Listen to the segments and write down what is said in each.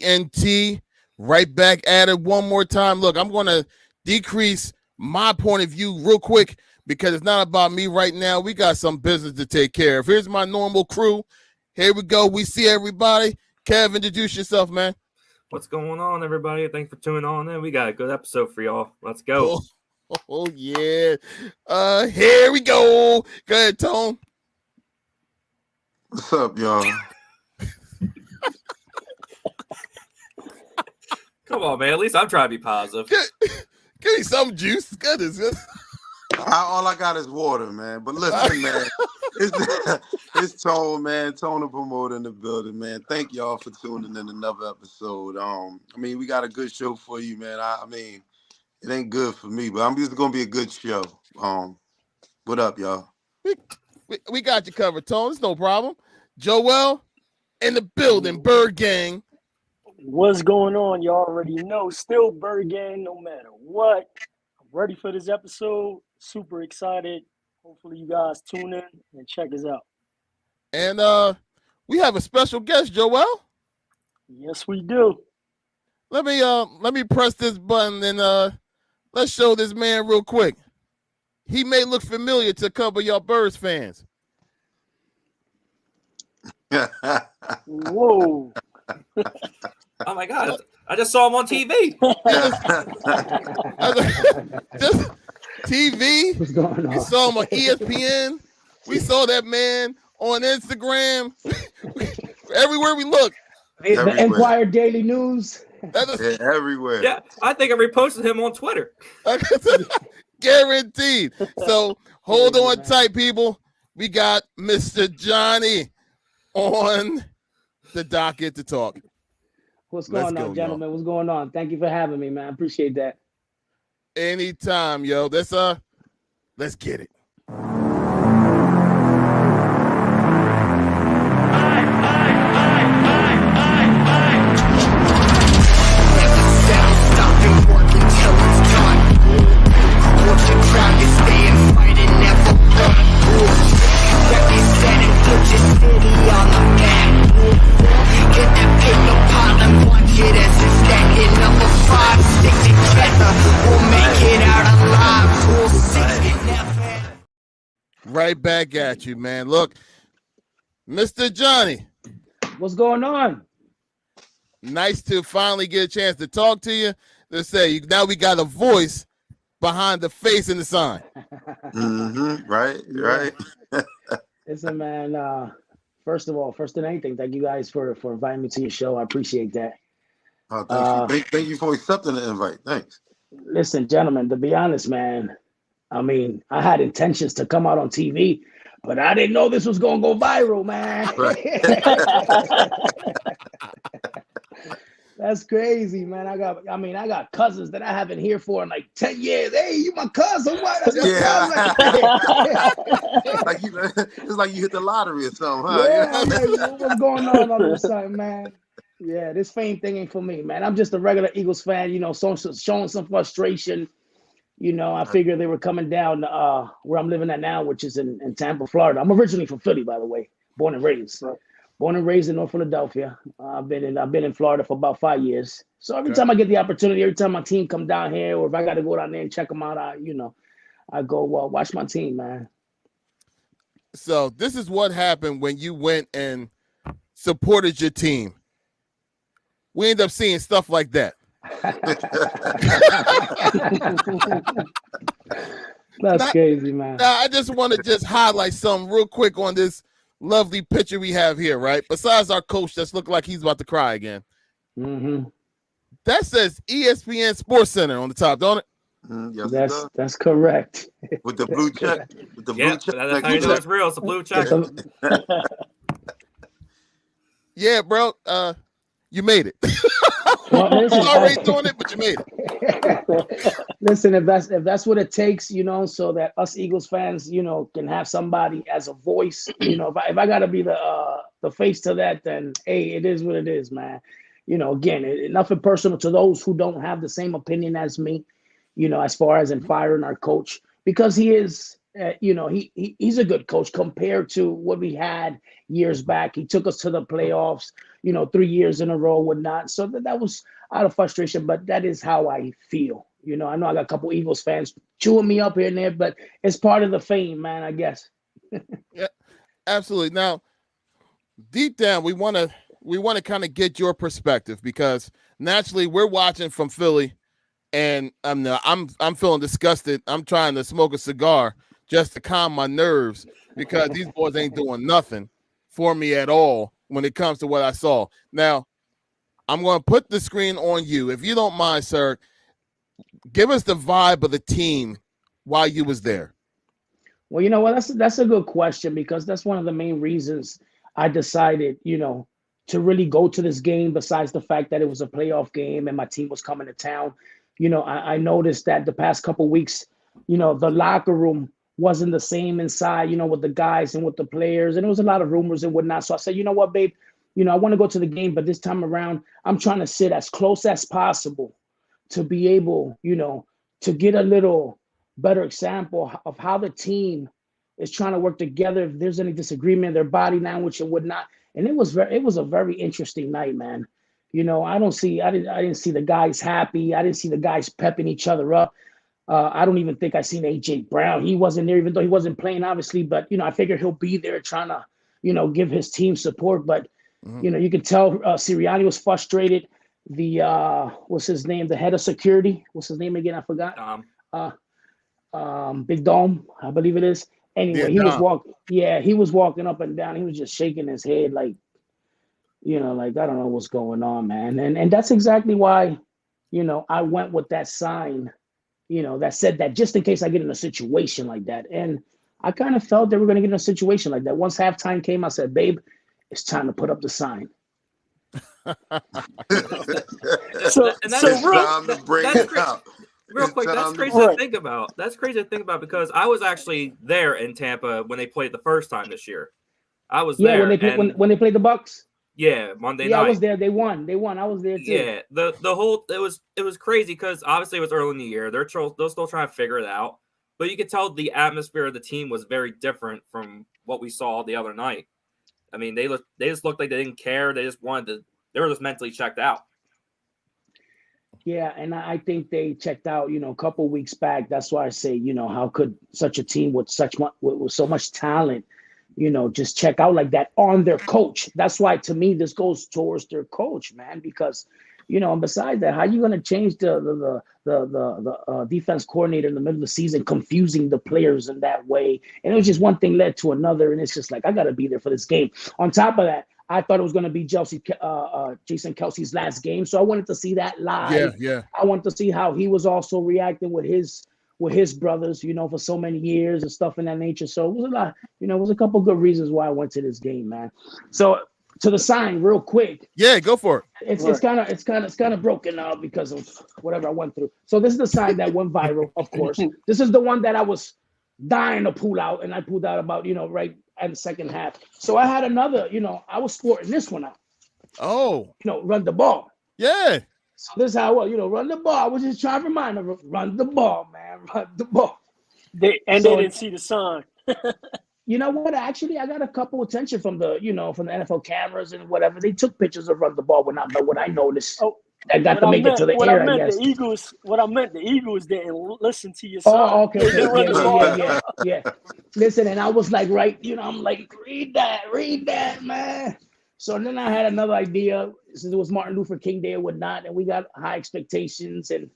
GNT, right back at it one more time. Look, I'm going to decrease my point of view real quick because it's not about me right now. We got some business to take care of. Here's my normal crew. Here we go. We see everybody. Kev, introduce yourself, man. What's going on, everybody? Thanks for tuning on in. We got a good episode for y'all. Let's go. Oh yeah. Here we go. Go ahead, Tone. What's up, y'all? Come on, man. At least I'm trying to be positive. Give me some juice. Goodness. All I got is water, man. But listen, man, it's Tone, man. Tone, the promoter in the building, man. Thank y'all for tuning in another episode. We got a good show for you, man. I mean, it ain't good for me, but I'm just gonna be a good show. What up, y'all? We got you covered, Tone. It's no problem. Joel in the building, Bird Gang. What's going on? Y'all already know. Still Bird Gang, no matter what. I'm ready for this episode. Super excited. Hopefully you guys tune in and check us out. And we have a special guest, Joel. Yes, we do. Let me press this button and let's show this man real quick. He may look familiar to a couple of y'all Birds fans. Whoa. Oh my God. I just saw him on TV. Just TV. What's going on? We saw him on ESPN. We saw that man on Instagram. Everywhere we look. The Empire Daily News. Everywhere. Yeah, I think I reposted him on Twitter. Guaranteed. So hold on tight, people. We got Mr. Jhonny on the docket to talk. What's going on, gentlemen? Y'all. What's going on? Thank you for having me, man. I appreciate that. Anytime, yo. Let's get it. Right back at you, man. Look, Mr. Jhonny. What's going on? Nice to finally get a chance to talk to you. Let's say now we got a voice behind the face and the sign. Right. Listen, man. First than anything, thank you guys for inviting me to your show. I appreciate that. Thank you for accepting the invite. Thanks. Listen, gentlemen, to be honest, man, I mean, I had intentions to come out on TV, but I didn't know this was going to go viral, man. That's crazy, man. I got cousins that I haven't heard for in like 10 years. Hey, you my cousin? What? That's my cousin. It's like you hit the lottery or something, huh? Yeah, I'm like, what's going on all of a sudden, man? Yeah, this fame thing ain't for me, man. I'm just a regular Eagles fan, showing some frustration. I figured they were coming down where I'm living at now, which is in Tampa, Florida. I'm originally from Philly, by the way, born and raised. Born and raised in North Philadelphia. I've been in Florida for about 5 years. So every time I get the opportunity, every time my team come down here, or if I got to go down there and check them out, I go watch my team, man. So this is what happened when you went and supported your team. We end up seeing stuff like that. That's crazy, man. Now, I just want to highlight something real quick on this lovely picture we have here, right? Besides our coach that's looking like he's about to cry again. Mm-hmm. That says ESPN Sports Center on the top, don't it? Yes, that's correct. With the blue check. That's how you know it's real. It's a blue check. Yeah, bro. You made it. Well, listen, already doing it, but you made it. Listen, if that's what it takes, so that us Eagles fans, can have somebody as a voice, if I gotta be the face to that, then hey, it is what it is, man. Again, nothing personal to those who don't have the same opinion as me, as far as in firing our coach, because he is, he's a good coach compared to what we had years back. He took us to the playoffs. 3 years in a row, whatnot. So that was out of frustration, but that is how I feel. I know I got a couple Eagles fans chewing me up here and there, but it's part of the fame, man, I guess. Yeah, absolutely. Now, deep down, we want to kind of get your perspective, because naturally we're watching from Philly, and I'm feeling disgusted. I'm trying to smoke a cigar just to calm my nerves, because these boys ain't doing nothing for me at all when it comes to what I saw. Now, I'm going to put the screen on you. If you don't mind, sir, give us the vibe of the team while you was there. Well, you know what? That's a good question, because that's one of the main reasons I decided, to really go to this game, besides the fact that it was a playoff game and my team was coming to town. I noticed that the past couple of weeks, the locker room wasn't the same inside, with the guys and with the players. And there was a lot of rumors and whatnot. So I said, you know what, babe, I want to go to the game, but this time around, I'm trying to sit as close as possible to be able, to get a little better example of how the team is trying to work together. If there's any disagreement, their body language and whatnot. And it was a very interesting night, man. I didn't see the guys happy. I didn't see the guys pepping each other up. I don't even think I seen AJ Brown. He wasn't there, even though he wasn't playing, obviously. But I figured he'll be there trying to, give his team support. But you could tell Sirianni was frustrated. The what's his name? The head of security. What's his name again? I forgot. Big Dome, I believe it is. Anyway, he was walking up and down. He was just shaking his head like, like, I don't know what's going on, man. And that's exactly why, I went with that sign, that said that just in case I get in a situation like that. And I kind of felt that we're going to get in a situation like that. Once halftime came, I said, babe, it's time to put up the sign. Real quick, that's crazy to think about. That's crazy to think about, because I was actually there in Tampa when they played the first time this year. I was there when they played the Bucks. Yeah, Monday night. Yeah, I was there. They won. I was there too. Yeah, the whole it was crazy, because obviously it was early in the year. They're still trying to figure it out, but you could tell the atmosphere of the team was very different from what we saw the other night. I mean, they just looked like they didn't care. They were just mentally checked out. Yeah, and I think they checked out, a couple of weeks back. That's why I say, how could such a team with so much talent, just check out like that on their coach? That's why, to me, this goes towards their coach, man, because, and besides that, how are you going to change the defense coordinator in the middle of the season, confusing the players in that way? And it was just one thing led to another, and it's just like, I got to be there for this game. On top of that, I thought it was going to be Jason Kelce's last game, so I wanted to see that live. Yeah. I wanted to see how he was also reacting with his brothers, for so many years and stuff in that nature. So it was a lot, it was a couple good reasons why I went to this game, man. So to the sign, real quick. Yeah, go for it. It's kind of broken now because of whatever I went through. So this is the sign that went viral, of course. This is the one that I was dying to pull out, and I pulled out about right at the second half. So I had another, I was sporting this one out. Oh, run the ball. Yeah. So this is how I was, run the ball. I was just trying to remind them, run the ball, man, run the ball. They didn't see the sign. You know what? Actually, I got a couple attention from the, from the NFL cameras and whatever. They took pictures of run the ball when I noticed. I got to make it to the air, I guess. What I meant, the Eagles didn't listen to your sign. Oh, okay. Yeah. Listen, and I was like, I'm like, read that, man. So then I had another idea, since it was Martin Luther King Day or whatnot, and we got high expectations and,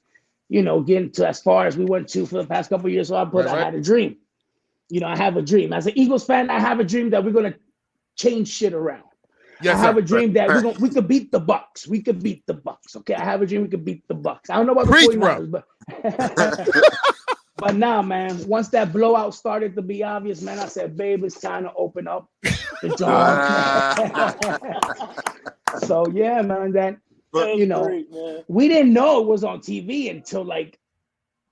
getting to as far as we went to for the past couple of years. So I had a dream. I have a dream. As an Eagles fan, I have a dream that we're going to change shit around. Yes, I have a dream that we could beat the Bucks. We could beat the Bucks. Okay, I have a dream we could beat the Bucks. I don't know about the 49ers, but but now, man, once that blowout started to be obvious, man, I said, babe, it's time to open up the door. So yeah, man, great, man. We didn't know it was on TV until like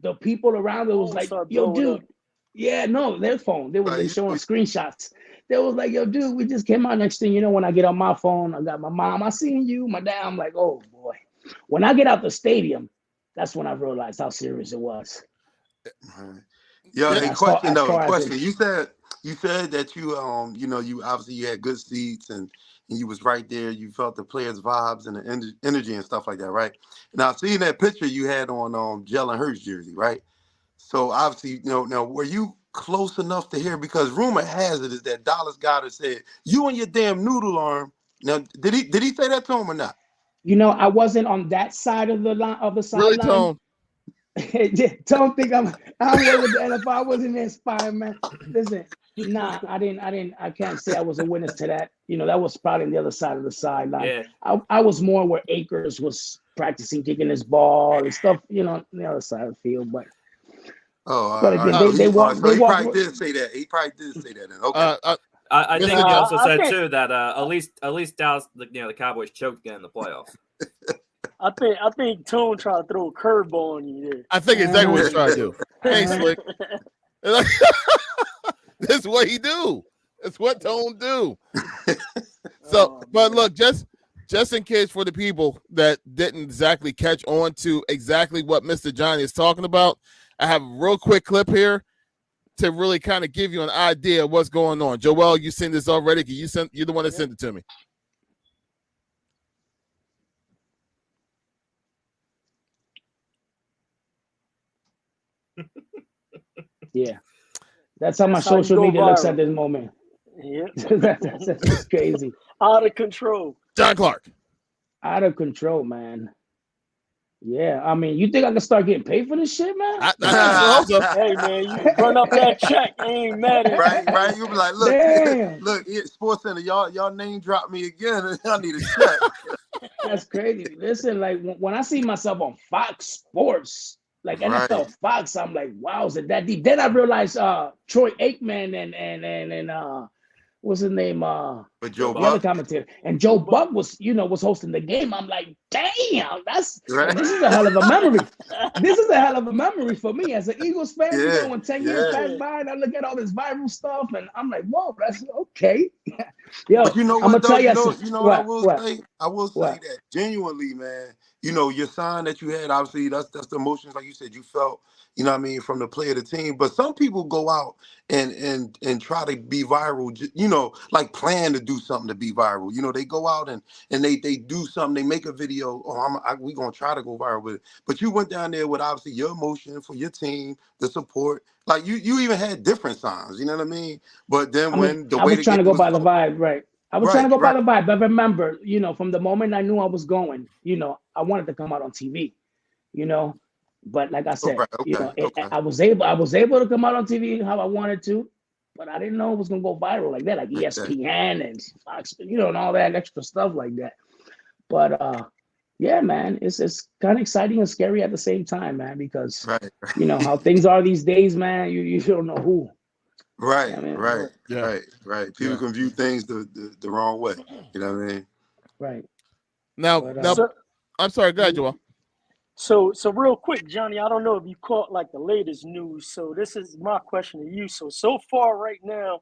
the people around it was like, yo, dude. Yeah, no, their phone. They showing screenshots. They was like, yo, dude, we just came out. Next thing you know, when I get on my phone, I got my mom. I seen you, my dad. I'm like, oh boy. When I get out the stadium, that's when I realized how serious it was. Yo, question. You said that you obviously you had good seats and and you was right there. You felt the players' vibes and the energy and stuff like that, right? Now, seeing that picture you had on Jalen Hurts jersey, right? So obviously, now were you close enough to hear? Because rumor has it is that Dallas Goedert said, "You and your damn noodle arm." Now, did he say that to him or not? I wasn't on that side of the line of the Really, sideline. Tone? Don't think I'm with the NFL. I wasn't there spying, man. Listen, nah, I can't say I was a witness to that. That was probably on the other side of the sideline. Yeah. I was more where Akers was practicing kicking his ball and stuff, on the other side of the field. But again, they walk. He probably did say that. He probably did say that. Then. Okay. I think Mr. he also I said think- too that at least Dallas, the Cowboys choked again in the playoffs. I think Tone tried to throw a curveball on you there. I think exactly what he's trying to do. Hey, Slick. This is what he do. It's what Tone do. So, but look, just in case for the people that didn't exactly catch on to exactly what Mr. Jhonny is talking about, I have a real quick clip here to really kind of give you an idea of what's going on. Joel, you seen this already? You're the one that sent it to me. Yeah, that's how my That's how you social go media looks viral. at this moment. Yeah. That's crazy. Out of control. John Clark. Out of control, man. Yeah, I mean, you think I can start getting paid for this shit, man? I think so. Hey man, you run up that check. I ain't mad at you. Right. You be like, look, Damn. look, Sports Center, y'all name drop me again, and I need a check. That's crazy. Listen, like when I see myself on Fox Sports, like NFL Right. Fox, I'm like, wow, is it that deep? Then I realized Troy Aikman and what's his name? But Joe The other Buck, commentator. And Joe Buck was hosting the game. I'm like, damn, Right. this is a hell of a memory. This is a hell of a memory for me as an Eagles fan. Yeah, When 10 years yeah. pass by and I look at all this viral stuff and I'm like, whoa, that's okay. Yo, But you know I'm what, gonna though? tell You know what I will what? say? I will say What? that genuinely, man, your sign that you had, obviously, that's the emotions, like you said, you felt, from the play of the team. But some people go out and try to be viral, like plan to do something to be viral. They go out and they do something, they make a video, we gonna try to go viral with it. But you went down there with obviously your emotion for your team, the support. Like you even had different signs, you know what I mean? But then I was trying to go by the vibe, right? I was trying to go by the vibe. But remember, from the moment I knew I was going, I wanted to come out on TV, But like I said, okay. I was able to come out on TV how I wanted to, but I didn't know it was gonna go viral like that, like ESPN and Fox, and all that extra stuff like that. But yeah, man, it's kind of exciting and scary at the same time, man, because how things are these days, man. You don't know who. Right, Yeah. right. People can view things the wrong way. You know what I mean? Right. Now, I'm sorry, go ahead, Joel. So real quick, Johnny, I don't know if you caught like the latest news. So this is my question to you. So far right now,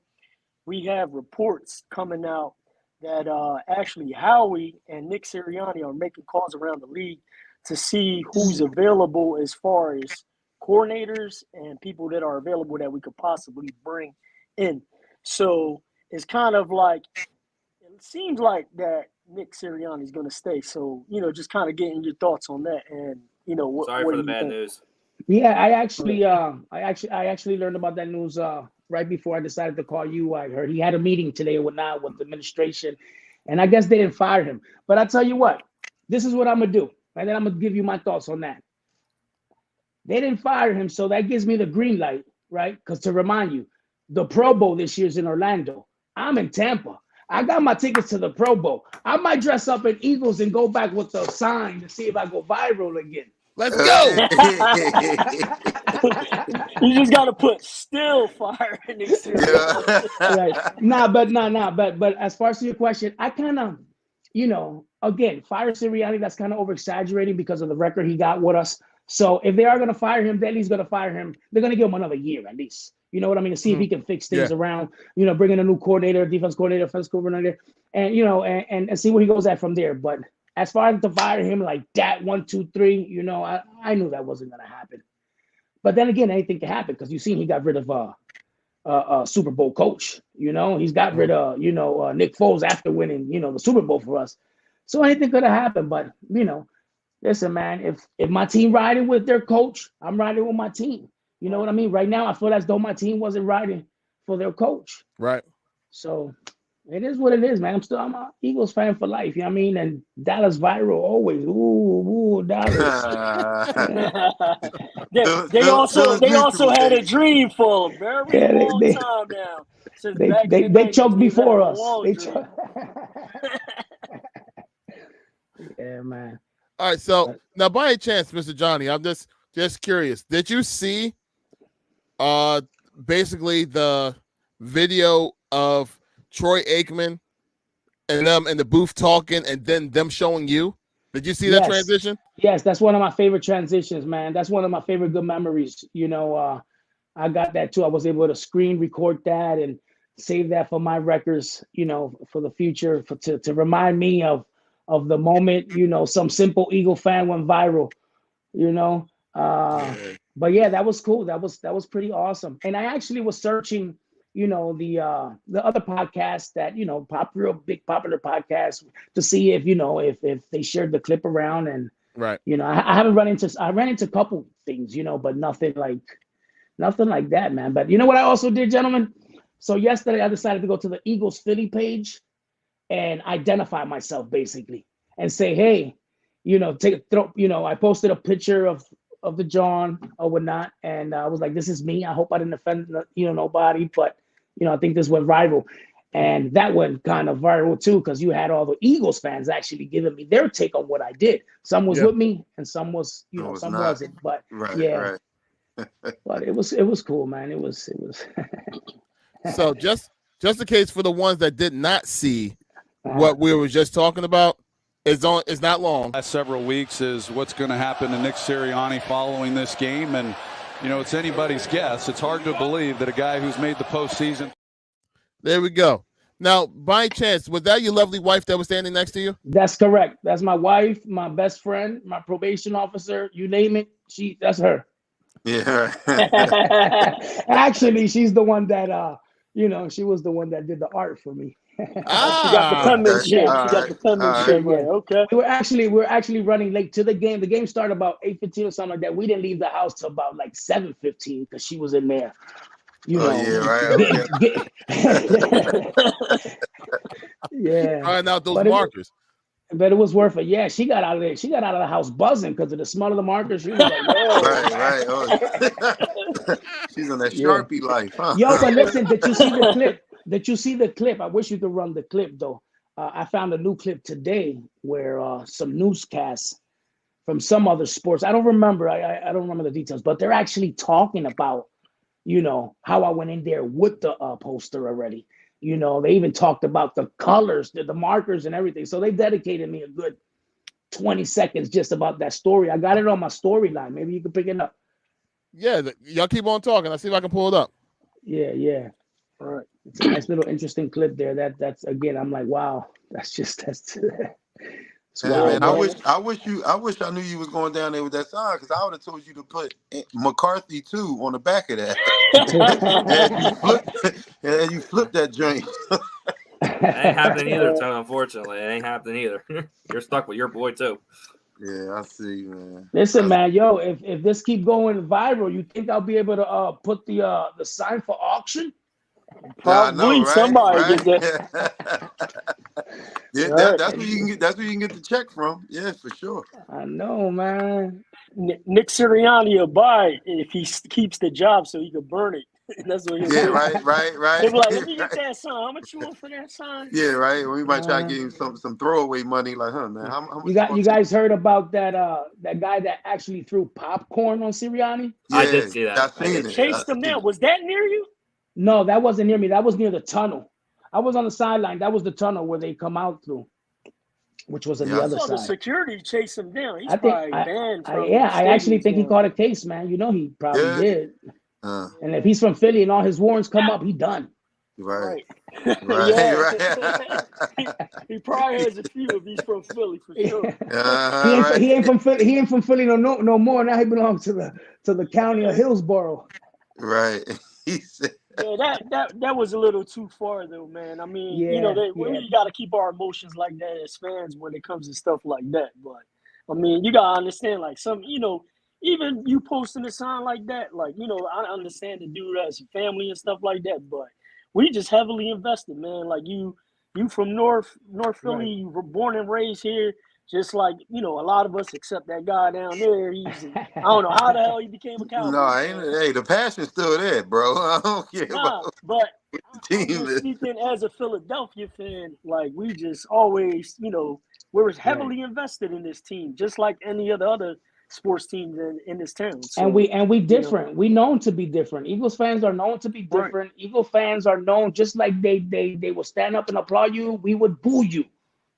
we have reports coming out that actually Howie and Nick Sirianni are making calls around the league to see who's available as far as coordinators and people that are available that we could possibly bring in. So it's kind of like, it seems like that Nick Sirianni is going to stay. So, just kind of getting your thoughts on that. And, what Sorry what for do the you bad think? news. Yeah, I actually learned about that news right before I decided to call you. I heard he had a meeting today or whatnot with the administration, and I guess they didn't fire him. But I tell you what, this is what I'm gonna do, and then I'm gonna give you my thoughts on that. They didn't fire him, so that gives me the green light, right? Because to remind you, the Pro Bowl this year is in Orlando. I'm in Tampa. I got my tickets to the Pro Bowl. I might dress up in Eagles and go back with the sign to see if I go viral again. Let's go. You just got to put still fire Nick Sirianni. Right. But as far as your question, I kind of, again, fire Sirianni, that's kind of over exaggerating because of the record he got with us. So if they are going to fire him, then he's going to fire him. They're going to give him another year at least. You know what I mean? To see if he can fix things around, bring in a new coordinator, defense coordinator, offense coordinator, and, and see where he goes at from there. But as far as to fire him like that, 1, 2, 3, I knew that wasn't going to happen. But then again, anything can happen because you seen he got rid of Super Bowl coach. You know, he's got rid of Nick Foles after winning the Super Bowl for us. So anything could have happened, but listen, man, if my team riding with their coach, I'm riding with my team. You know what I mean? Right now, I feel as though my team wasn't riding for their coach. Right. So it is what it is, man. I'm an Eagles fan for life. You know what I mean? And Dallas viral always. Ooh, Dallas. they also had a dream for a very long time now. Since they choked before us. Yeah, man. All right, so now by any chance, Mr. Jhonny, I'm just curious. Did you see basically the video of Troy Aikman and them in the booth talking and then them showing you? Did you see that transition? Yes, that's one of my favorite transitions, man. That's one of my favorite good memories. I got that too. I was able to screen record that and save that for my records, for the future, to remind me of the moment, some simple Eagle fan went viral, But yeah, that was cool. That was pretty awesome. And I actually was searching, the other podcasts that, popular podcasts to see if they shared the clip around. And, right. I haven't ran into a couple things, but nothing like that, man. But you know what I also did, gentlemen? So yesterday I decided to go to the Eagles Philly page and identify myself basically and say, hey, I posted a picture of the John or whatnot. And I was like, this is me. I hope I didn't offend, nobody, but I think this went viral. And that went kind of viral too, because you had all the Eagles fans actually giving me their take on what I did. Some was with me and some was, some wasn't. But right. But it was cool, man. It was. So just in case for the ones that did not see what we were just talking about, it's not long. Last several weeks is what's going to happen to Nick Sirianni following this game, and it's anybody's guess. It's hard to believe that a guy who's made the postseason. There we go. Now, by chance, was that your lovely wife that was standing next to you? That's correct. That's my wife, my best friend, my probation officer. You name it, that's her. Yeah. Actually, she's the one that she was the one that did the art for me. She got the penmanship. Yeah, okay. We were actually running late to the game. The game started about 8:15 or something like that. We didn't leave the house till about like 7:15 because she was in there. Right. Yeah. Trying out those markers. But it was worth it. Yeah, she got out of there. She got out of the house buzzing because of the smell of the markers. She was like, right. Oh. She's on that Sharpie life, huh? Yo, but listen, did you see the clip? Did you see the clip? I wish you could run the clip though. I found a new clip today where some newscasts from some other sports. I don't remember. I don't remember the details, but they're actually talking about, how I went in there with the poster already. They even talked about the colors, the markers and everything. So they dedicated me a good 20 seconds just about that story. I got it on my storyline. Maybe you can pick it up. Yeah, y'all keep on talking. I'll see if I can pull it up. Yeah. All right. It's a nice little interesting clip there. That's again, I'm like, wow, that's wow, man. I wish I knew you was going down there with that sign, because I would have told you to put McCarthy too on the back of that. and you flipped that joint. It ain't happening either, Tony, unfortunately. It ain't happening either. You're stuck with your boy too. Yeah, I see, man. Listen, man, yo, if this keep going viral, you think I'll be able to put the sign for auction? Probably somebody did that. Yeah, that's where you can get. That's where you can get the check from. Yeah, for sure. I know, man. Nick Sirianni will buy if he keeps the job, so he can burn it. That's what he'll do. Right. They'll be like, let me get that sign. How much you want for that sign? Yeah, right. We might try to get him some throwaway money, like, man. How much you guys heard about that guy that actually threw popcorn on Sirianni? Yeah, I did see that. I chased him down. Was that near you? No, that wasn't near me. That was near the tunnel. I was on the sideline. That was the tunnel where they come out through, which was on the other side. The security chased him down. He's probably banned from I actually think he caught a case, man. He probably did. And if he's from Philly and all his warrants come up, he done. Right. He probably has a few if he's from Philly for sure. He ain't from Philly. He ain't from Philly no more. Now he belongs to the county of Hillsborough. Right. He said. Yeah, that was a little too far though, man. I mean, we got to keep our emotions like that as fans when it comes to stuff like that. But I mean, you gotta understand, like some, even you posting a sign like that, like I understand the dude has a family and stuff like that, but we just heavily invested, man. Like you from North Philly, you were born and raised here. Just like, a lot of us, except that guy down there, I don't know how the hell he became a Cowboys No, fan. hey, the passion's still there, bro. I don't care about but the I'm team. just speaking as a Philadelphia fan. Like, we just always, we're heavily invested in this team, just like any of the other sports teams in this town. So, and we different. We known to be different. Eagles fans are known to be different. Right. Eagle fans are known, just like they will stand up and applaud you, we would boo you.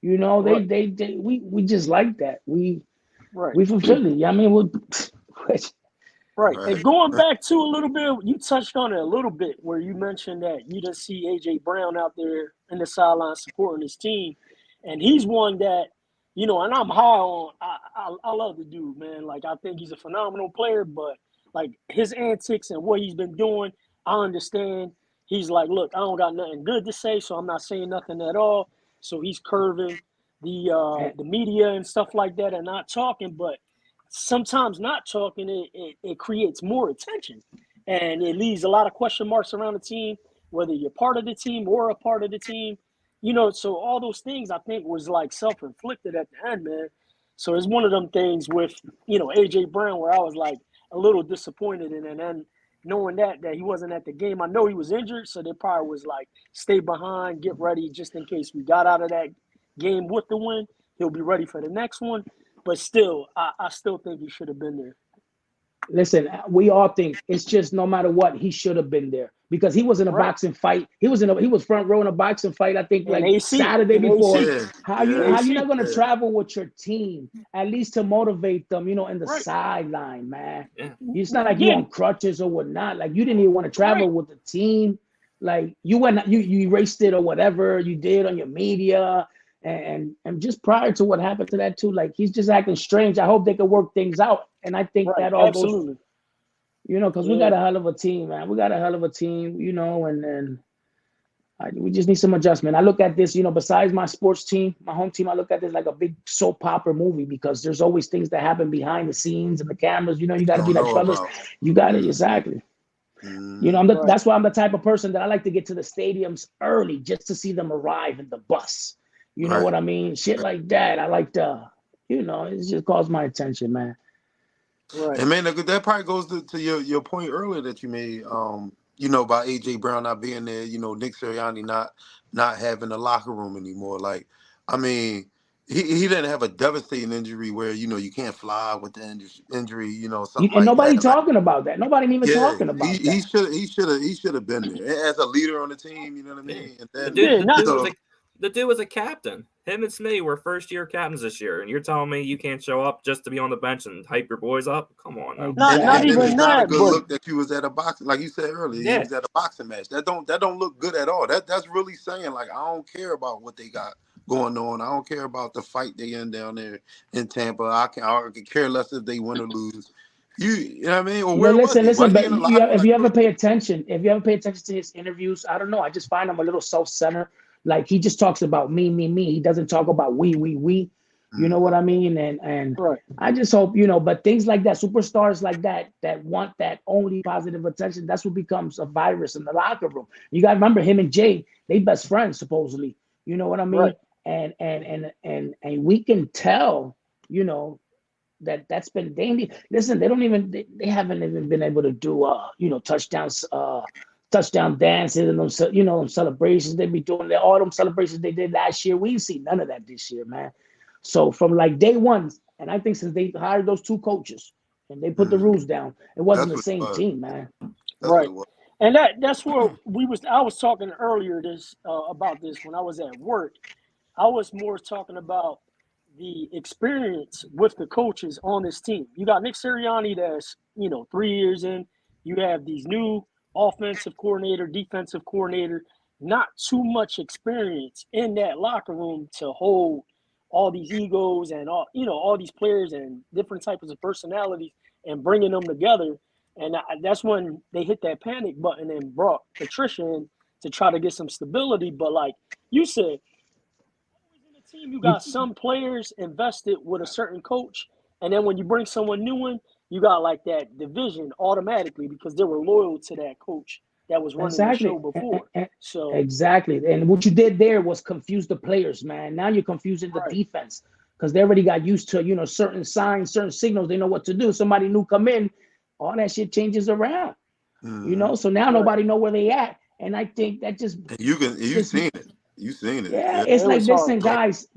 We just like that. We from Philly. I mean, right. And going back to a little bit, you touched on it a little bit where you mentioned that you didn't see AJ Brown out there in the sideline supporting his team, and he's one that, and I'm high on. I love the dude, man. Like, I think he's a phenomenal player, but like his antics and what he's been doing, I understand. He's like, look, I don't got nothing good to say, so I'm not saying nothing at all. So he's curving the media and stuff like that and not talking. But sometimes not talking, it creates more attention. And it leaves a lot of question marks around the team, whether you're part of the team or a part of the team. So all those things I think was like self-inflicted at the end, man. So it's one of them things with, AJ Brown where I was like a little disappointed in it. And then knowing that he wasn't at the game, I know he was injured, so they probably was like, stay behind, get ready just in case we got out of that game with the win. He'll be ready for the next one. But still, I still think he should have been there. Listen, we all think it's just no matter what, he should have been there because he was in a boxing fight. He was front row in a boxing fight. I think like Saturday before. How you not going to travel with your team at least to motivate them? In the sideline, man. Yeah. It's not like you on crutches or whatnot. Like you didn't even want to travel with the team. Like you erased it or whatever you did on your media. And just prior to what happened to that too, like he's just acting strange. I hope they can work things out. And I think that all goes, because we got a hell of a team, man. We got a hell of a team, and we just need some adjustment. I look at this, besides my sports team, my home team, I look at this like a big soap opera movie because there's always things that happen behind the scenes and the cameras. You got to be like fellas. You got it exactly. That's why I'm the type of person that I like to get to the stadiums early just to see them arrive in the bus. You know what I mean? Shit like that. I like to, it just calls my attention, man. Right. And man, that probably goes to your point earlier that you made, about AJ Brown not being there, Nick Sirianni not having a locker room anymore. Like, I mean, he didn't have a devastating injury where, you can't fly with the injury, something and like nobody that. talking about that. Nobody even talking about that. He should have been there as a leader on the team, you know what I mean? And then, the dude was a captain. Him and Smitty were first-year captains this year, and you're telling me you can't show up just to be on the bench and hype your boys up? Come on, now. Not even it's that. Not a good look that you was at a boxing, like you said earlier. Yeah. You was at a boxing match. That don't look good at all. That's really saying like I don't care about what they got going on. I don't care about the fight they in down there in Tampa. I can care less if they win or lose. You know what I mean? Or where listen, but if you ever pay attention, to his interviews, I don't know. I just find him a little self-centered. Like he just talks about me. He doesn't talk about we. You know what I mean? And I just hope, but things like that, superstars like that want that only positive attention, that's what becomes a virus in the locker room. You got to remember him and Jay, they best friends supposedly. You know what I mean? Right. And we can tell, that's been dangerous. Listen, they haven't even been able to do touchdown dances and those, celebrations they be doing. All them celebrations they did last year, we didn't see none of that this year, man. So from like day one, and I think since they hired those two coaches and they put the rules down, it wasn't the same team, man. Right. And that's where I was talking earlier about this when I was at work. I was more talking about the experience with the coaches on this team. You got Nick Sirianni that's, 3 years in. You have these new offensive coordinator, defensive coordinator, not too much experience in that locker room to hold all these egos and all these players and different types of personalities and bringing them together And that's when they hit that panic button and brought Patricia in to try to get some stability. But like you said, always in the team, you got some players invested with a certain coach. And then when you bring someone new in, you got like that division automatically because they were loyal to that coach that was running the show before. So exactly. And what you did there was confuse the players, man. Now you're confusing the defense because they already got used to, certain signs, certain signals. They know what to do. Somebody new come in, all that shit changes around. So now nobody know where they at. And I think that just you've seen it. You've seen it. Yeah, it's like, listen, guys,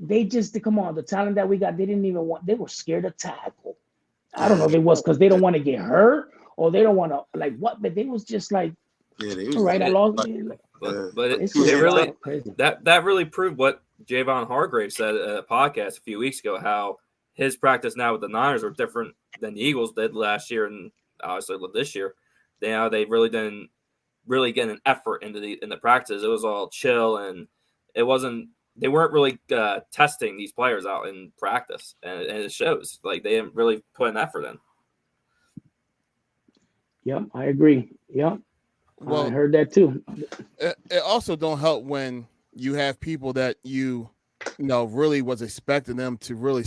come on, the talent that we got, they were scared to tackle. I don't know if it was because they don't want to get hurt or they don't want to, but they was just like, all right, I lost. But it really, that really proved what Javon Hargrave said at a podcast a few weeks ago, how his practice now with the Niners are different than the Eagles did last year and obviously this year. They really didn't get an effort in the practice. It was all chill and they weren't really testing these players out in practice, and it shows. Like they didn't really put an effort in. Yep, I agree. Yep, well, I heard that too. It also don't help when you have people that really was expecting them to really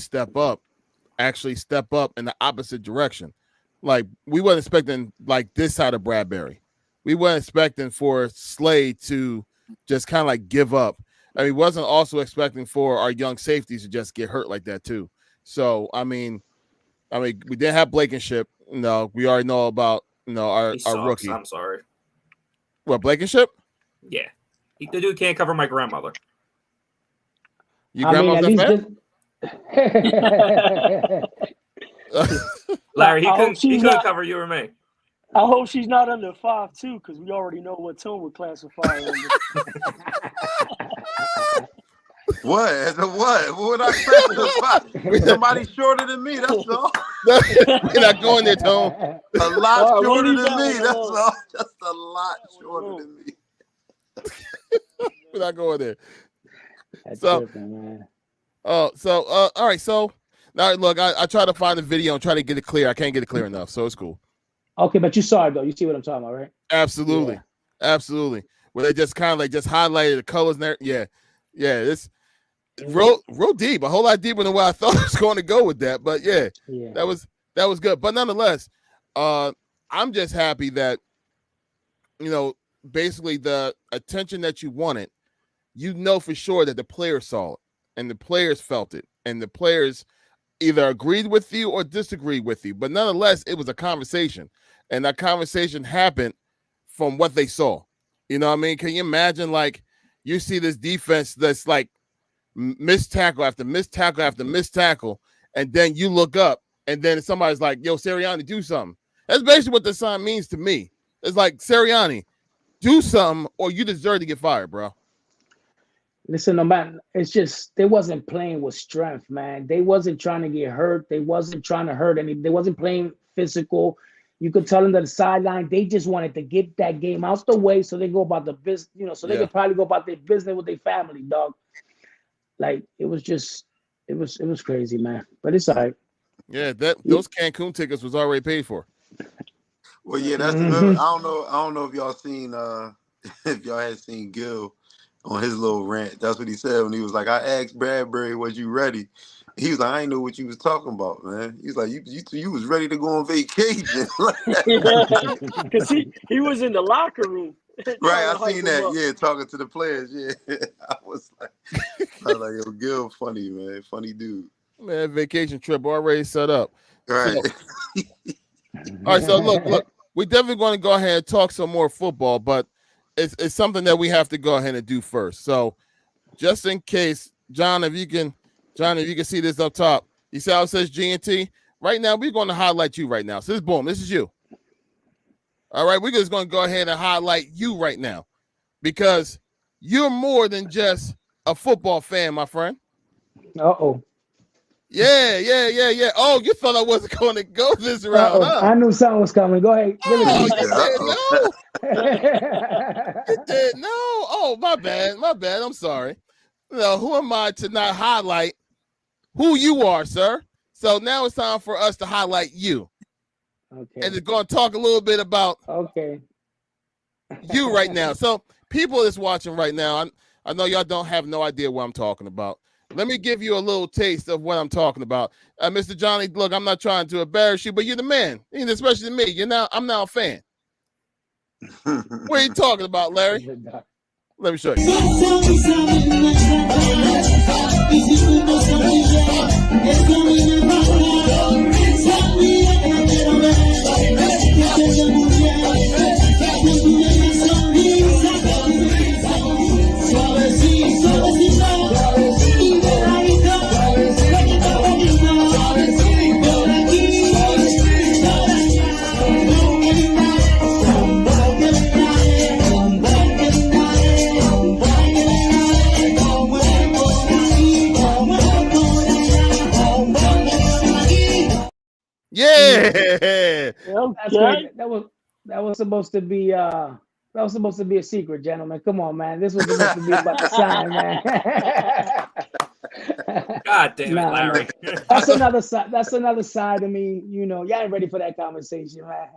actually step up in the opposite direction. Like we wasn't expecting like this side of Bradbury. We weren't expecting for Slade to just kind of like give up. I mean, wasn't also expecting for our young safeties to just get hurt like that too. So, I mean, we didn't have Blankenship. No, we already know about our rookie. I'm sorry. What, Blankenship? Yeah, the dude can't cover my grandmother. Your grandma's Larry, he couldn't cover you or me. I hope she's not under 5'2", because we already know what Tone would classify her under. What? What would I classify? Somebody shorter than me, that's all. You're not going there, Tone. A lot shorter than me, that's all. Just a lot shorter than me. We're not going there. That's different, man. All right. So now, look, I try to find the video and try to get it clear. I can't get it clear enough, so it's cool. Okay, but you saw it though. You see what I'm talking about, right? Absolutely, absolutely. Where they just kind of like just highlighted the colors and everything. Yeah. It's real deep. A whole lot deeper than what I thought I was going to go with that. But yeah. that was good. But nonetheless, I'm just happy that basically the attention that you wanted, for sure that the players saw it and the players felt it and the players either agreed with you or disagreed with you. But nonetheless, it was a conversation. And that conversation happened from what they saw. You know what I mean? Can you imagine, like, you see this defense that's like missed tackle after missed tackle after missed tackle, and then you look up, and then somebody's like, yo, Sirianni, do something. That's basically what the sign means to me. It's like, Sirianni, do something, or you deserve to get fired, bro. Listen, man, it's just they wasn't playing with strength, man. They wasn't trying to get hurt. They wasn't trying to hurt any. They wasn't playing physical. You could tell them to the sideline. They just wanted to get that game out the way so they go about the business, so they could probably go about their business with their family, dog. Like, it was crazy, man. But it's all right. Yeah, those Cancun tickets was already paid for. Well, yeah, that's another. I don't know if y'all seen if y'all had seen Gil on his little rant. That's what he said when he was like, I asked Bradbury, was you ready? He was like, I didn't know what you was talking about, man. He's like, you was ready to go on vacation. Because he was in the locker room. Right, I seen that. Yeah, talking to the players. Yeah, I was like, yo, Gil, funny, man. Funny dude. Man, vacation trip already set up. Right. So, all right, so look, we're definitely going to go ahead and talk some more football, but it's something that we have to go ahead and do first. So just in case, John, if you can see this up top, you see how it says GNT? Right now, we're going to highlight you right now. So this is you. All right, we're just going to go ahead and highlight you right now because you're more than just a football fan, my friend. Uh-oh. Yeah. Oh, you thought I wasn't going to go this round, huh? I knew something was coming. Go ahead. Give it to me. You did no. Oh, my bad. I'm sorry. Who am I to not highlight who you are, sir? So now it's time for us to highlight you. Okay. and it's going to talk a little bit about Okay. you right now. So people that's watching right now, I know y'all don't have no idea what I'm talking about. Let me give you a little taste of what I'm talking about. Mr. Jhonny, look, I'm not trying to embarrass you, but you're the man, and especially me. I'm now a fan. What are you talking about, Larry? Let me show you. Yeah. That's great. That was supposed to be a secret, gentlemen. Come on, man. This was supposed to be about the sign, man. God damn it, Larry. No. That's another side. That's another side of me. Y'all ain't ready for that conversation, man.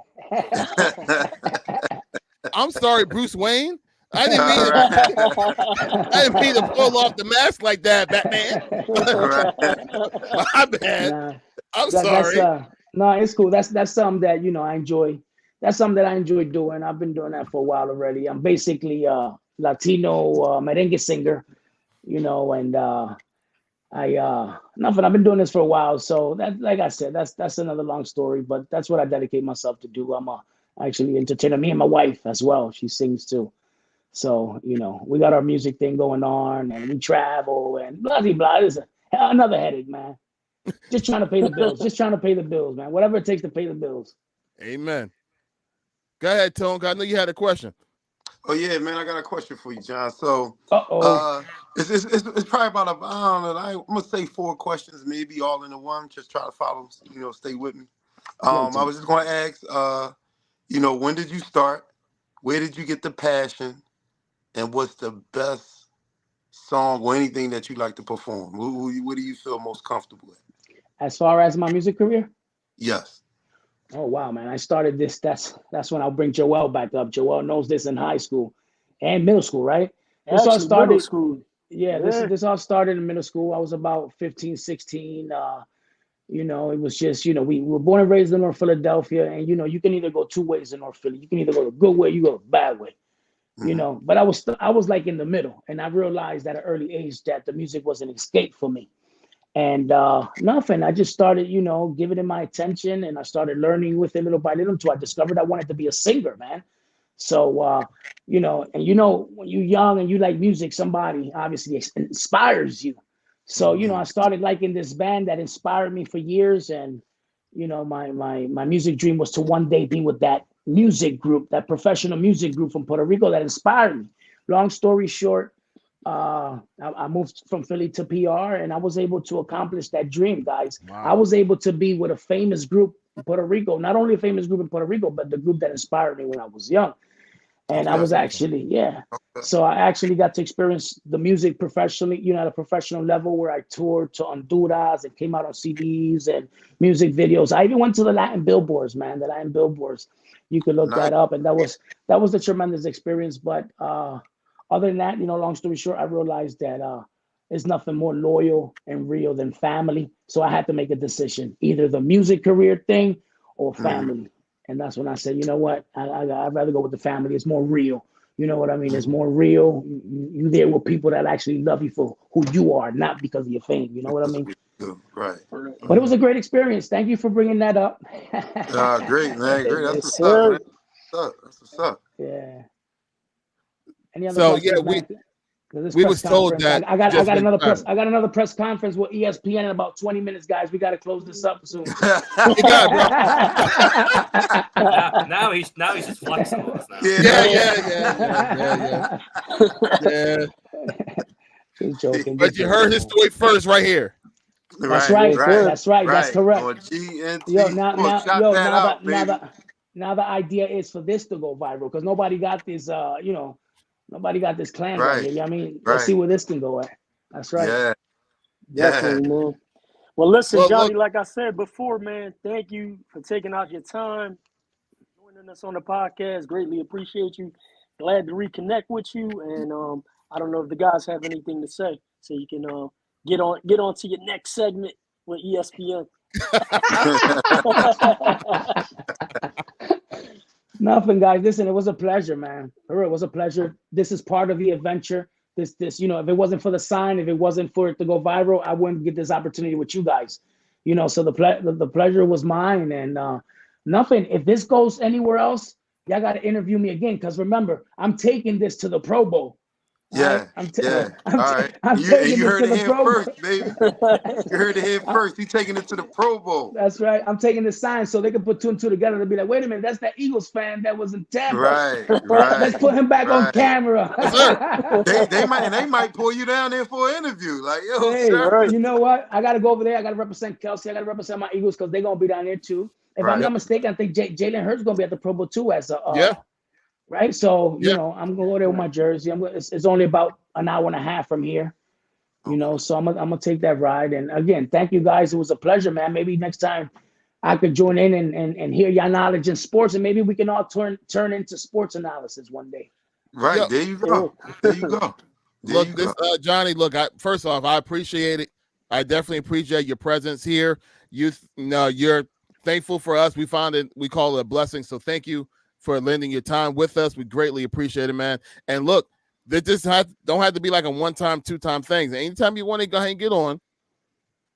I'm sorry, Bruce Wayne. I didn't mean to pull off the mask like that, Batman. My bad. Nah, I'm sorry. No, it's cool. That's something that I enjoy. That's something that I enjoy doing. I've been doing that for a while already. I'm basically a Latino merengue singer, and nothing. I've been doing this for a while. So that, like I said, that's another long story. But that's what I dedicate myself to do. I'm actually entertainer. Me and my wife as well. She sings too. So we got our music thing going on, and we travel and blah blah blah. It's another headache, man. Just trying to pay the bills. Just trying to pay the bills, man. Whatever it takes to pay the bills. Amen. Go ahead, Tone. I know you had a question. Oh yeah, man. I got a question for you, John. So, it's probably about I'm gonna say 4 questions, maybe all into one. Just try to follow. Stay with me. I was just gonna ask. When did you start? Where did you get the passion? And what's the best song or anything that you like to perform? What do you feel most comfortable with? As far as my music career? Yes. Oh wow, man! I started this. That's when I'll bring Joel back up. Joel knows this in high school and middle school, right? This all started. Middle school. Yeah, this all started in middle school. I was about 15, 16. It was just we were born and raised in North Philadelphia, and you can either go 2 ways in North Philly. You can either go the good way, you go the bad way. But I was like in the middle, and I realized at an early age that the music was an escape for me. And nothing. I just started, giving it my attention, and I started learning with it little by little until I discovered I wanted to be a singer, man. So, when you're young and you like music, somebody obviously inspires you. So, I started liking this band that inspired me for years, and my music dream was to one day be with that music group, that professional music group from Puerto Rico that inspired me. Long story short, I moved from Philly to PR, and I was able to accomplish that dream, guys. Wow. I was able to be with a famous group in Puerto Rico, not only a famous group in Puerto Rico, but the group that inspired me when I was young. And I was actually, So I actually got to experience the music professionally, at a professional level, where I toured to Honduras and came out on CDs and music videos. I even went to the Latin billboards, man, the Latin billboards. You could look that up. And that was a tremendous experience. But other than that, long story short, I realized that there's nothing more loyal and real than family. So I had to make a decision, either the music career thing or family. And that's when I said, you know what, I'd rather go with the family. It's more real. You know what I mean? It's more real. You there with people that actually love you for who you are, not because of your fame. You know what I mean? Right. But it was a great experience. Thank you for bringing that up. Great, man. Great. That's what's up, man. That's what's up. Yeah. Any other questions, we was told that I got another press conference with ESPN in about 20 minutes, guys. We got to close this up soon. Now he's just flexing on us now. Yeah. Joking, but you heard his story first right here. That's right. That's correct. GNT now the idea is for this to go viral, because nobody got this nobody got this clan right here. I mean, let's see where this can go at. That's right. Yeah. Definitely, man. Well, listen, Well, Johnny, look- like I said before, man, thank you for taking out your time, joining us on the podcast. Greatly appreciate you. Glad to reconnect with you. And I don't know if the guys have anything to say, so you can get on to your next segment with ESPN. Nothing, guys. Listen, it was a pleasure, man. It was a pleasure. This is part of the adventure. This, if it wasn't for the sign, if it wasn't for it to go viral, I wouldn't get this opportunity with you guys. So the pleasure was mine, and nothing. If this goes anywhere else, y'all got to interview me again. Because remember, I'm taking this to the Pro Bowl. Yeah, I'm all right. You heard it here first, baby. You heard it here first. He's taking it to the Pro Bowl. That's right. I'm taking the sign so they can put 2 and 2 together to be like, wait a minute, that's that Eagles fan that was in Tampa. Right. Let's put him back on camera. They might pull you down there for an interview. Like, yo, hey, sir. you know what? I got to go over there. I got to represent Kelsey. I got to represent my Eagles because they're going to be down there too. If I'm not mistaken, I think Jalen Hurts is going to be at the Pro Bowl too as a right. So I'm going to go there with my jersey. It's only about an hour and a half from here. So I'm gonna take that ride. And again, thank you guys. It was a pleasure, man. Maybe next time I could join in and hear your knowledge in sports, and maybe we can all turn into sports analysis one day. Right. There you go. There you go. Look, Johnny, look, first off, I appreciate it. I definitely appreciate your presence here. You're thankful for us. We found it, we call it a blessing. So thank you for lending your time with us. We greatly appreciate it, man. And look, they just don't have to be like a one-time, two-time thing. Anytime you want to go ahead and get on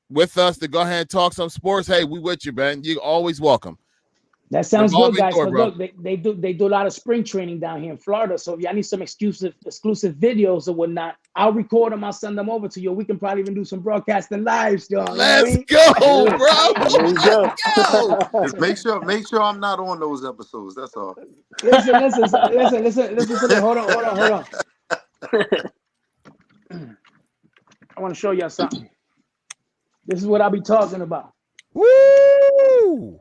with us to go ahead and talk some sports, hey, we with you, man. You're always welcome. That sounds good, guys. Look, they do a lot of spring training down here in Florida. So if y'all need some exclusive videos or whatnot, I'll record them. I'll send them over to you. We can probably even do some broadcasting live, John. Let's go, bro. Let's go. Just make sure I'm not on those episodes. That's all. Listen. Hold on. I want to show y'all something. This is what I'll be talking about. Woo!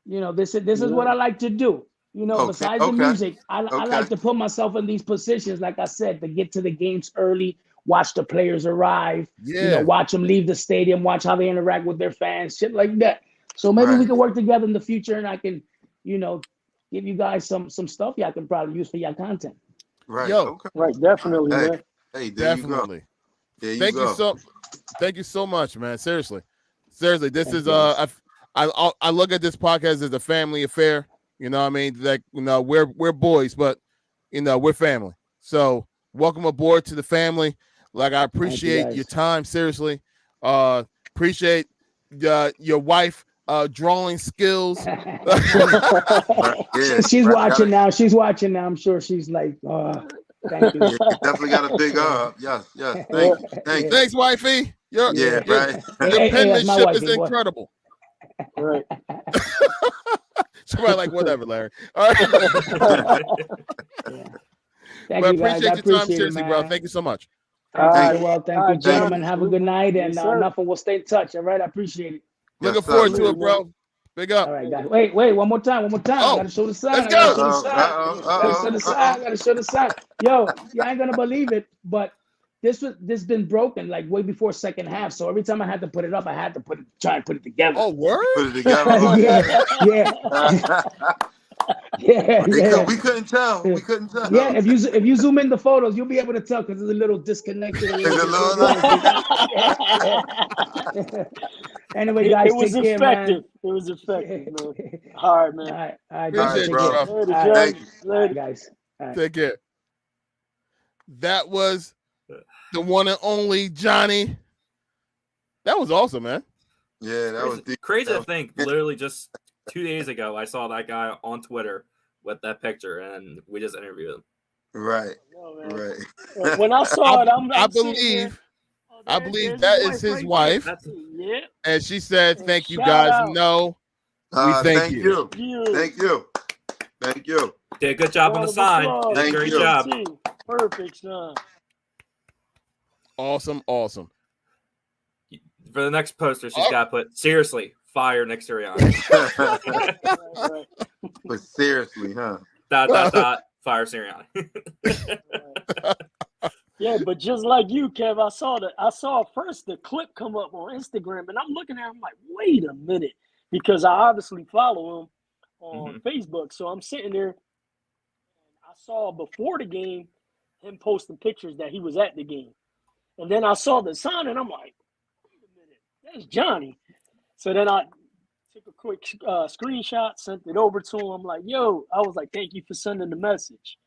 This is what I like to do. Besides the music, I like to put myself in these positions, like I said, to get to the games early, watch the players arrive, watch them leave the stadium, watch how they interact with their fans, shit like that. So maybe we can work together in the future, and I can, give you guys some stuff y'all can probably use for your content. Right. Right. Definitely, man. Hey, there definitely. You go. Thank you so much, man. Seriously, this is I look at this podcast as a family affair. You know what I mean? Like, we're boys, but we're family. So welcome aboard to the family. Like, I appreciate your time. Seriously. Appreciate your wife drawing skills. She's watching now. I'm sure she's like, thank you. Definitely got a big Yes. Thank you. Thanks, wifey. Your right. Your penmanship is incredible. Right. She's probably like, whatever, Larry. All right. Thank you, guys. Appreciate your time, seriously, bro. Thank you so much. All right. Well, thank you, gentlemen. Have a good night, and nothing. We'll stay in touch. All right. I appreciate it. Looking forward to it, bro. Big up. All right, guys. Wait. One more time. Oh, I gotta show the sign. Let's go. Gotta show the sign. Yo, you ain't gonna believe it, but this been broken like way before second half. So every time I had to put it up, I had to try and put it together. Oh, word? Put it together. Yeah. We couldn't tell. Yeah, if you zoom in the photos, you'll be able to tell because there's a little disconnected. Anyway, guys, take care, man. It was effective, man. All right, man. All right, guys. Take care. That was the one and only Jhonny. That was awesome, man. Yeah, that was deep. Crazy to think. Literally just 2 days ago, I saw that guy on Twitter with that picture, and we just interviewed him. Right. Right. When I saw it, I believe that is his wife. Yeah. And she said, "Thank you, guys. No, we thank you. Thank you. Did a good job on the sign. Thank Great you. job. Perfect sign. Awesome. For the next poster, she's got to put, seriously, fire Nick Sirianni. Right. But seriously, huh? .. Fire Sirianni. Yeah, but just like you, Kev, I saw first the clip come up on Instagram, and I'm looking at him like, wait a minute, because I obviously follow him on Facebook. So I'm sitting there, and I saw before the game him posting pictures that he was at the game, and then I saw the sign, and I'm like, wait a minute, that's Jhonny. So then I took a quick screenshot, sent it over to him. I'm like, yo, I was like, thank you for sending the message.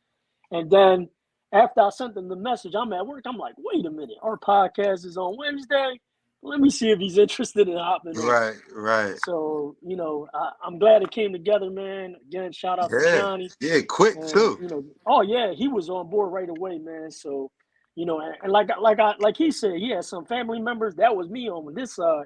And then after I sent him the message, I'm at work. I'm like, wait a minute, our podcast is on Wednesday. Let me see if he's interested in hopping on. Right. So, I'm glad it came together, man. Again, shout out to Jhonny. Yeah, quick And, too. oh yeah, he was on board right away, man. So, and like he said, he had some family members. That was me on this side.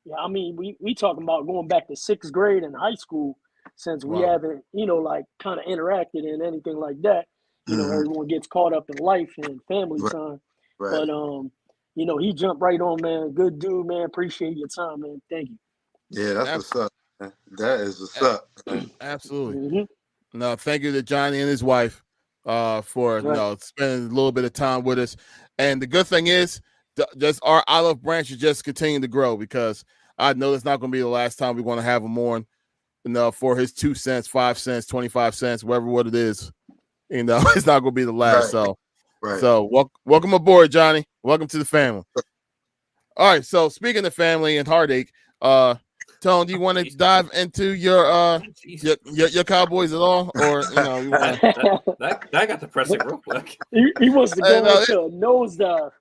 Yeah, I mean, we talking about going back to 6th grade in high school since we haven't, kind of interacted in anything like that. Everyone gets caught up in life and family time. Right. But he jumped right on, man. Good dude, man. Appreciate your time, man. Thank you. Yeah, that's what's up, man. That is what's up. Absolutely. No, thank you to Jhonny and his wife for spending a little bit of time with us. And the good thing is, just our olive branch is just continuing to grow, because I know it's not going to be the last time we're going to have him on, for his 2 cents, 5 cents, 25 cents, whatever what it is. It's not going to be the last. So welcome aboard, Jhonny. Welcome to the family. All right. So speaking of family and heartache, Tone, do you want to dive into your Cowboys at all, or you want that got depressing real quick. He wants to go into a nosedive.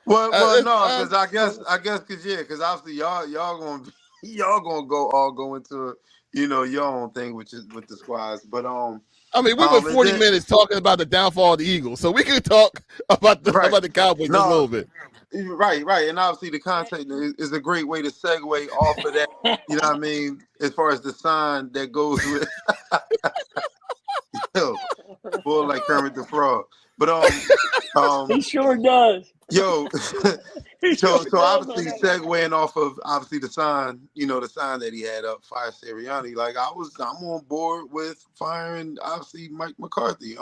Well, no, because I guess, because obviously y'all gonna go into your own thing, which is with the squads. But I mean, we went 40 minutes talking about the downfall of the Eagles, so we can talk about the Cowboys a little bit. Right, and obviously the content is a great way to segue off of that. You know what I mean? As far as the sign that goes with, boy, like Kermit the Frog. But he sure does. So obviously segueing off of obviously the sign, the sign that he had up, fire Sirianni. Like I'm on board with firing obviously Mike McCarthy.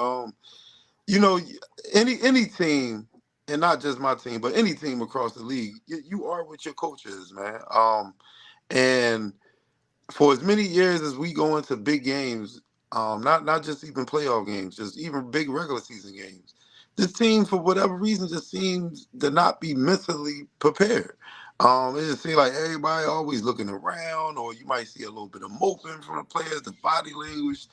Any team, and not just my team, but any team across the league, you are what your coach is, man. And for as many years as we go into big games, not just even playoff games, just even big regular season games, this team, for whatever reason, just seems to not be mentally prepared. It just seems like everybody always looking around, or you might see a little bit of moping from the players. The body language,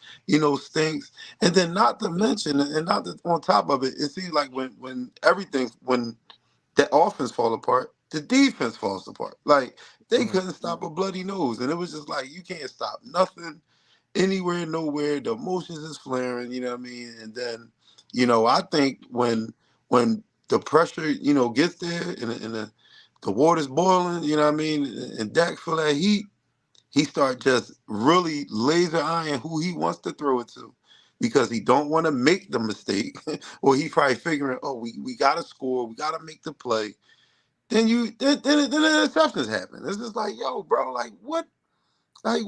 stinks. And then not to mention, and not to, on top of it, it seems like when that offense fall apart, the defense falls apart. Like they couldn't stop a bloody nose, and it was just like you can't stop nothing, anywhere, nowhere. The emotions is flaring, you know what I mean? And then, I think when the pressure, gets there and the water's boiling, you know what I mean, and Dak feel that heat, he start just really laser eyeing who he wants to throw it to, because he don't want to make the mistake, or he probably figuring, we got to score, we got to make the play. Then the interceptions happen. It's just like, yo, bro, like what are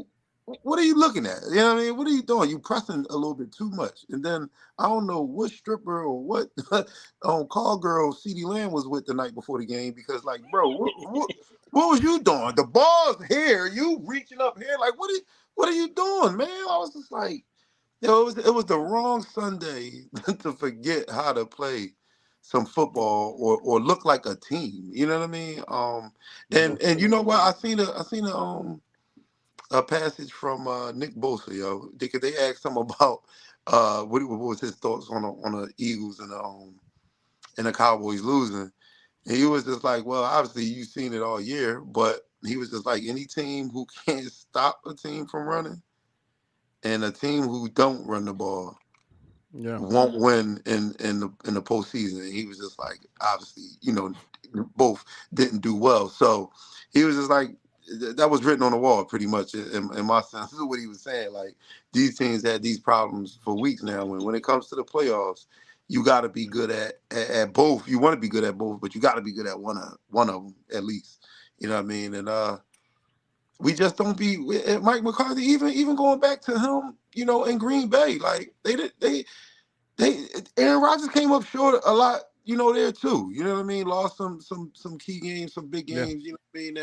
you looking at? You know what I mean? What are you doing? You pressing a little bit too much. And then I don't know what stripper or what call girl CeeDee Lamb was with the night before the game, because like, bro, what was you doing? The ball's here, you reaching up here, like what are you doing, man? I was just like, it was the wrong Sunday to forget how to play some football or look like a team. You know what I mean? And you know what? I seen a passage from Nick Bosa, yo. They asked him about what was his thoughts on the Eagles and the Cowboys losing. And he was just like, well, obviously you've seen it all year, but he was just like, any team who can't stop a team from running and a team who don't run the ball won't win in the postseason. And he was just like, obviously, both didn't do well. So he was just like, that was written on the wall pretty much in my sense. This is what he was saying. Like, these teams had these problems for weeks now. When it comes to the playoffs, you got to be good at both. You want to be good at both, but you got to be good at one of them at least. You know what I mean? And we just don't be Mike McCarthy. Even going back to him, in Green Bay, like they Aaron Rodgers came up short a lot there too. You know what I mean? Lost some key games, some big games. You know what I mean?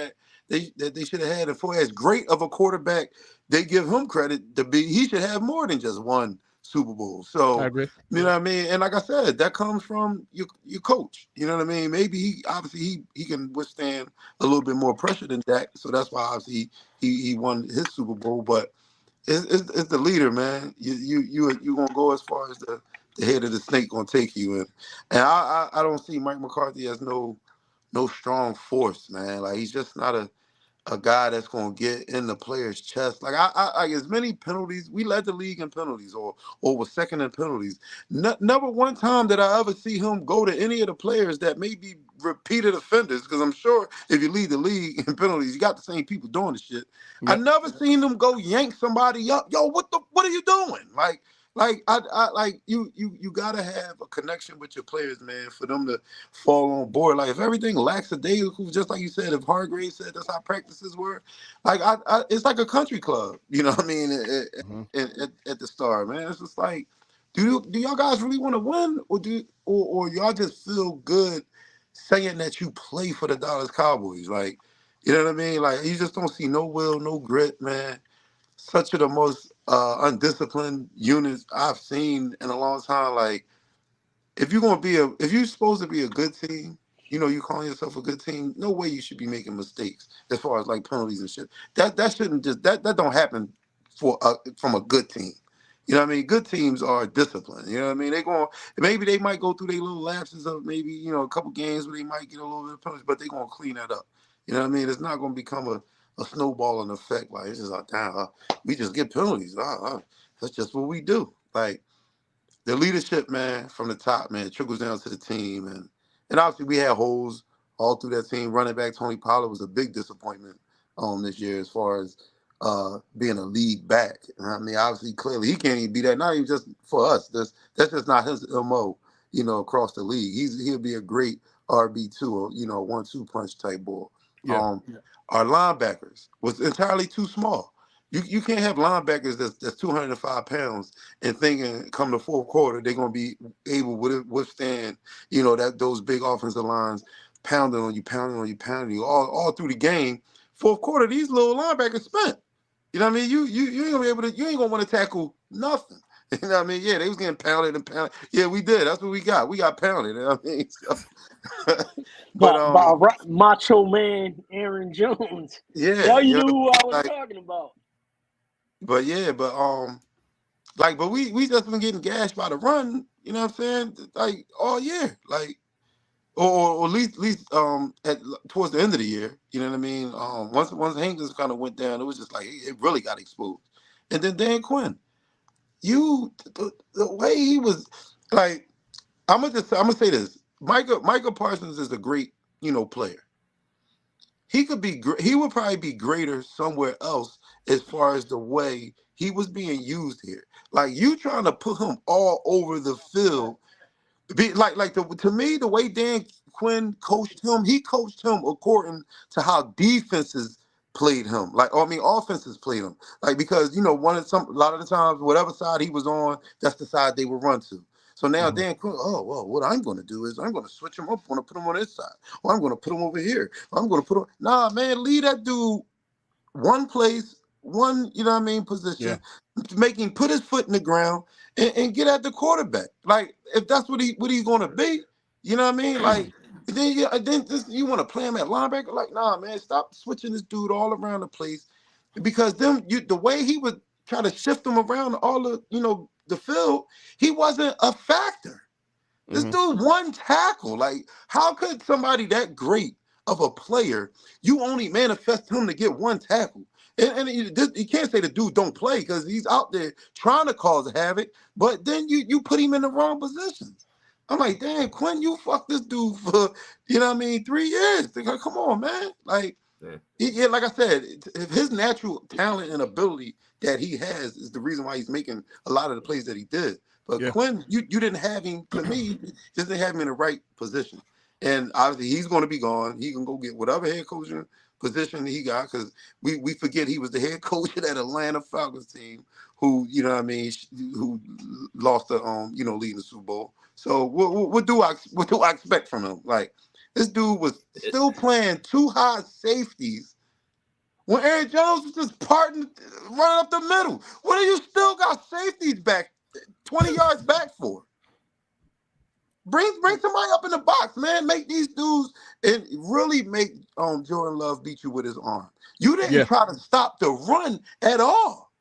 That they should have had. And for as great of a quarterback they give him credit to be, he should have more than just one Super Bowl. So I agree. you know what I mean? And like I said, that comes from your coach. You know what I mean? Maybe he can withstand a little bit more pressure than Dak. So that's why obviously he won his Super Bowl. But it's the leader, man. You gonna go as far as the head of the snake gonna take you. And I don't see Mike McCarthy as no strong force, man. Like he's just not a guy that's gonna get in the player's chest. Like I as many penalties, we led the league in penalties or was second in penalties. Never one time did I ever see him go to any of the players that may be repeated offenders, because I'm sure if you lead the league in penalties, you got the same people doing the shit. Yep. I never seen them go yank somebody up. Yo, what are you doing? Like you gotta have a connection with your players, man, for them to fall on board. Like if everything lacks a day, just like you said, if Hargrave said that's how practices were, like it's like a country club, you know what I mean? At the Star, man, it's just like, do y'all guys really want to win, or y'all just feel good saying that you play for the Dallas Cowboys? Like, you know what I mean? Like you just don't see no will, no grit, man. Such of the most undisciplined units I've seen in a long time. Like, if you're supposed to be a good team, you calling yourself a good team, no way you should be making mistakes as far as like penalties and shit. That shouldn't that don't happen from a good team. You know what I mean? Good teams are disciplined. You know what I mean? Maybe they might go through their little lapses of maybe, a couple games where they might get a little bit of penalties, but they're going to clean that up. You know what I mean? It's not going to become a snowballing effect. Like, it's just like, damn, we just get penalties. That's just what we do. Like, the leadership, man, from the top, man, trickles down to the team. And obviously we had holes all through that team. Running back Tony Pollard was a big disappointment this year as far as being a lead back. I mean, obviously, clearly, he can't even be that. Not even just for us. That's just not his MO, across the league. He'll be a great RB2 or, 1-2 punch type ball. Yeah. Our linebackers was entirely too small. You can't have linebackers that's 205 pounds and thinking come the fourth quarter they're going to be able to withstand, those big offensive lines pounding on you all through the game. Fourth quarter, these little linebackers spent. You know what I mean? You ain't gonna be able to. You ain't gonna want to tackle nothing. You know what I mean? Yeah, they was getting pounded and pounded. Yeah, we did. That's what we got. We got pounded. You know what I mean? So, by Macho Man Aaron Jones. Yeah, you knew who I was talking about. But we just been getting gashed by the run. You know what I'm saying? Like all year, like. Or at least towards the end of the year, you know what I mean? Once Hankins kind of went down, it was just like it really got exposed. And then Dan Quinn, the way he was, like, I'm gonna say this: Micah Parsons is a great player. He would probably be greater somewhere else as far as the way he was being used here. Like you trying to put him all over the field. To me, the way Dan Quinn coached him, he coached him according to how defenses played him. Offenses played him. Like, because a lot of the times, whatever side he was on, that's the side they would run to. So now Dan Quinn, what I'm going to do is I'm going to switch him up. I'm going to put him on this side. Or I'm going to put him over here. I'm going to put him. Nah, man, leave that dude one place, one, position, make him put his foot in the ground and get at the quarterback. Like, if that's what he's going to be, you know what I mean? Like, then you want to play him at linebacker? Like, nah, man, stop switching this dude all around the place, because the way he would try to shift him around all the field, he wasn't a factor. This dude one tackle. Like, how could somebody that great of a player, you only manifest him to get one tackle? And you can't say the dude don't play, because he's out there trying to cause havoc, but then you put him in the wrong positions. I'm like, damn, Quinn, you fucked this dude for, 3 years. Like, come on, man. Like, like I said, if his natural talent and ability that he has is the reason why he's making a lot of the plays that he did. But Quinn, you didn't have him, to me, just didn't have him in the right position. And obviously he's going to be gone. He can go get whatever head coaching position he got, because we forget he was the head coach of that Atlanta Falcons team who, you know what I mean, who lost the leading the Super Bowl. So what do I expect from him? Like, this dude was still playing two high safeties when Aaron Jones was just running up the middle. What do you still got safeties back 20 yards back for? Bring somebody up in the box, man. Make these dudes and really make Jordan Love beat you with his arm. You didn't try to stop the run at all.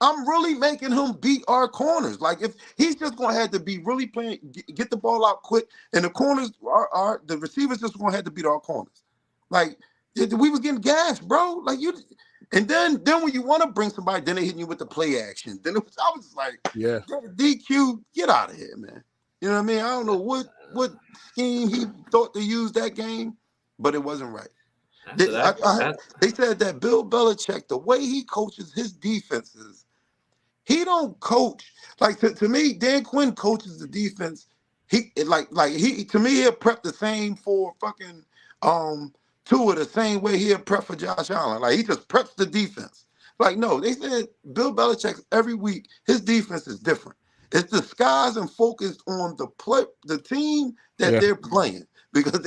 I'm really making him beat our corners. Like, if he's just gonna have to be really playing, get the ball out quick, and the corners are the receivers just gonna have to beat our corners. Like, we was getting gashed, bro. Like, you, and then when you want to bring somebody, then they hitting you with the play action. Then I was like, DQ, get out of here, man. You know what I mean? I don't know what scheme he thought to use that game, but it wasn't right. They said that Bill Belichick, the way he coaches his defenses, he don't coach like to me. Dan Quinn coaches the defense. He to me he'll prep the same for fucking Tua the same way he'll prep for Josh Allen. Like, he just preps the defense. Like, no, they said Bill Belichick every week his defense is different. It's disguised and focused on the team that they're playing, because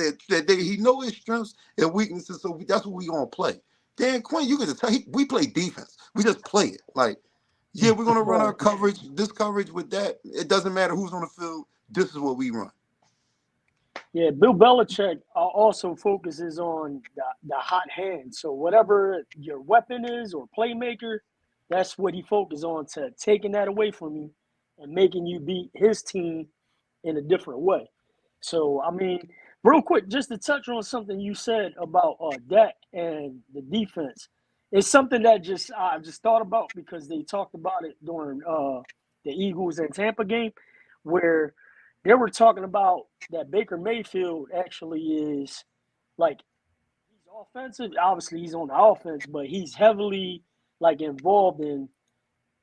he know his strengths and weaknesses. So that's what we gonna play. Dan Quinn, you can just tell we play defense. We just play it. Like, we're gonna run our coverage, this coverage with that. It doesn't matter who's on the field. This is what we run. Yeah, Bill Belichick also focuses on the hot hand. So whatever your weapon is or playmaker, that's what he focuses on, to taking that away from you and making you beat his team in a different way. So, I mean, real quick, just to touch on something you said about Dak and the defense, it's something that I just thought about, because they talked about it during the Eagles and Tampa game, where they were talking about that Baker Mayfield actually is, like, he's offensive. Obviously, he's on the offense, but he's heavily, like, involved in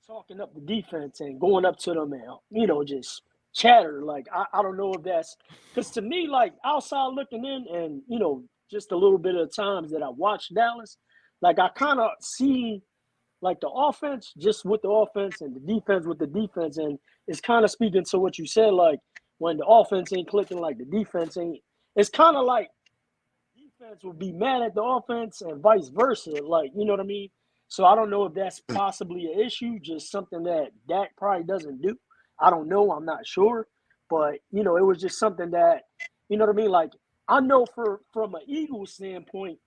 talking up the defense and going up to them and, just chatter. Like, I don't know if that's – because to me, like, outside looking in and, just a little bit of times that I watched Dallas, like, I kind of see, like, the offense just with the offense and the defense with the defense. And it's kind of speaking to what you said, like, when the offense ain't clicking, like, the defense ain't – it's kind of like defense will be mad at the offense and vice versa. Like, you know what I mean? So I don't know if that's possibly an issue, just something that Dak probably doesn't do. I don't know. I'm not sure. But, it was just something that, you know what I mean? Like, I know from an Eagles standpoint,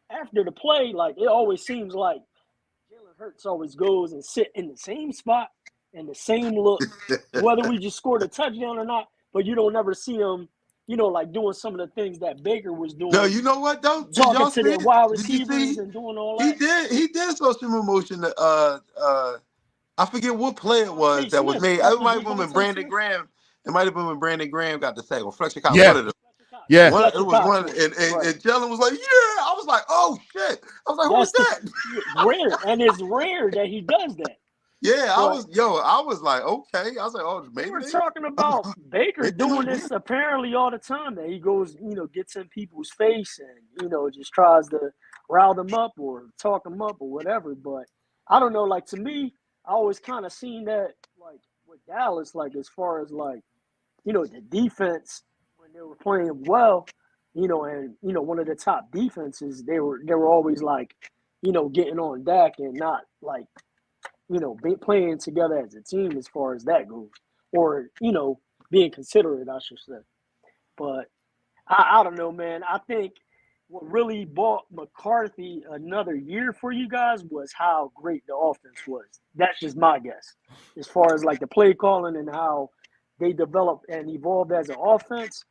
after the play, like, it always seems like Jalen Hurts always goes and sit in the same spot and the same look, whether we just scored a touchdown or not. But you don't ever see him, like, doing some of the things that Baker was doing. No, you know what though? Talking to their wide receivers and doing all that. He did show some emotion. I forget what play it was that was made. It might have been when Brandon Graham. It might have been when Brandon Graham got the sack or Fletcher Cox. Yeah. One of them. Yeah. It was one, and Jalen was like, "Yeah." I was like, "Oh shit!" I was like, "Who's that?" Rare, and it's rare that he does that. Yeah, I was like, okay. I was like, oh, maybe. We're talking about Baker doing this apparently all the time. That he goes, gets in people's face and just tries to rile them up or talk them up or whatever. But I don't know. Like, to me, I always kind of seen that, like, with Dallas, like, as far as, like, the defense when they were playing well, and one of the top defenses, they were always, like, getting on Dak and not, like, playing together as a team as far as that goes, or, being considerate, I should say. But I don't know, man. I think what really bought McCarthy another year for you guys was how great the offense was. That's just my guess. As far as, like, the play calling and how they developed and evolved as an offense.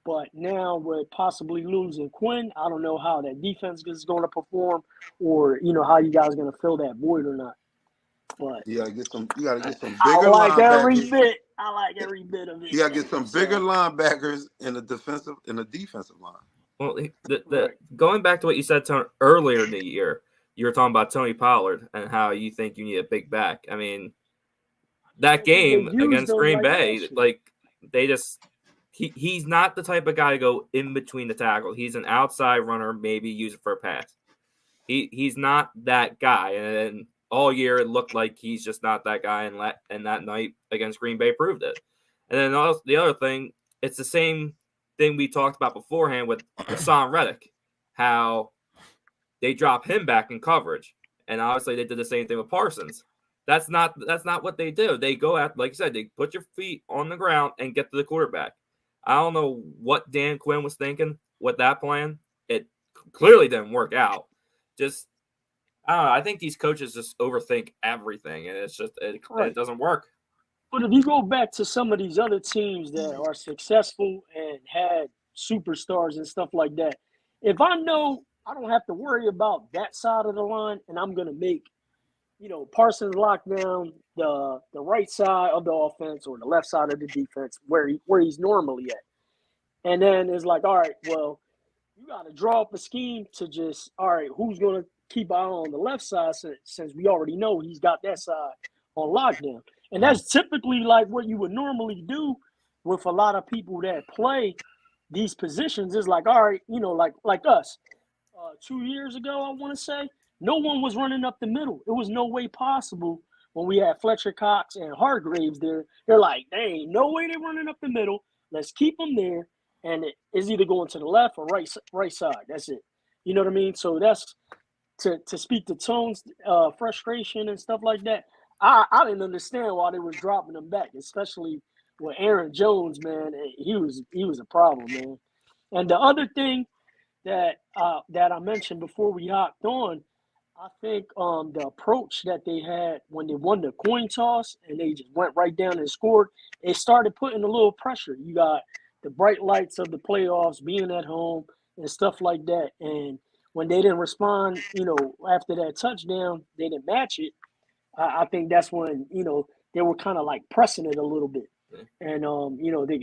But now with possibly losing Quinn, I don't know how that defense is going to perform, or, how you guys are going to fill that void or not. But you gotta get some bigger linebackers. I like every bit of it. You gotta get some bigger linebackers in the defensive line. Well, going back to what you said earlier in the year, you were talking about Tony Pollard and how you think you need a big back. I mean, that game against Green Bay, like, he's not the type of guy to go in between the tackle. He's an outside runner, maybe use it for a pass. He's not that guy, and all year it looked like he's just not that guy. And that night against Green Bay proved it. And then also, the other thing, it's the same thing we talked about beforehand with Hassan Reddick, how they drop him back in coverage, and obviously they did the same thing with Parsons. That's not what they do. They go at, like you said, they put your feet on the ground and get to the quarterback. I don't know what Dan Quinn was thinking with that plan. It clearly didn't work out. Just, I don't know. I think these coaches just overthink everything, and it's just it doesn't work. But if you go back to some of these other teams that are successful and had superstars and stuff like that, if I know I don't have to worry about that side of the line, and I'm going to make, Parsons lock down the right side of the offense or the left side of the defense where he's normally at. And then it's like, all right, well, you got to draw up a scheme to just, all right, who's going to keep eye on the left side since we already know he's got that side on lockdown. And that's typically like what you would normally do with a lot of people that play these positions. Is like, all right, like us. 2 years ago, I want to say, no one was running up the middle. It was no way possible when we had Fletcher Cox and Hargraves there. They're like, there ain't no way they're running up the middle. Let's keep them there. And it's either going to the left or right side. That's it. You know what I mean? So that's to speak to Tone's frustration and stuff like that. I didn't understand why they were dropping them back, especially with Aaron Jones, man. He was a problem, man. And the other thing that I mentioned before we hopped on, I think the approach that they had when they won the coin toss and they just went right down and scored, it started putting a little pressure. You got the bright lights of the playoffs, being at home and stuff like that. And when they didn't respond, after that touchdown, they didn't match it. I think that's when, they were kind of like pressing it a little bit. And,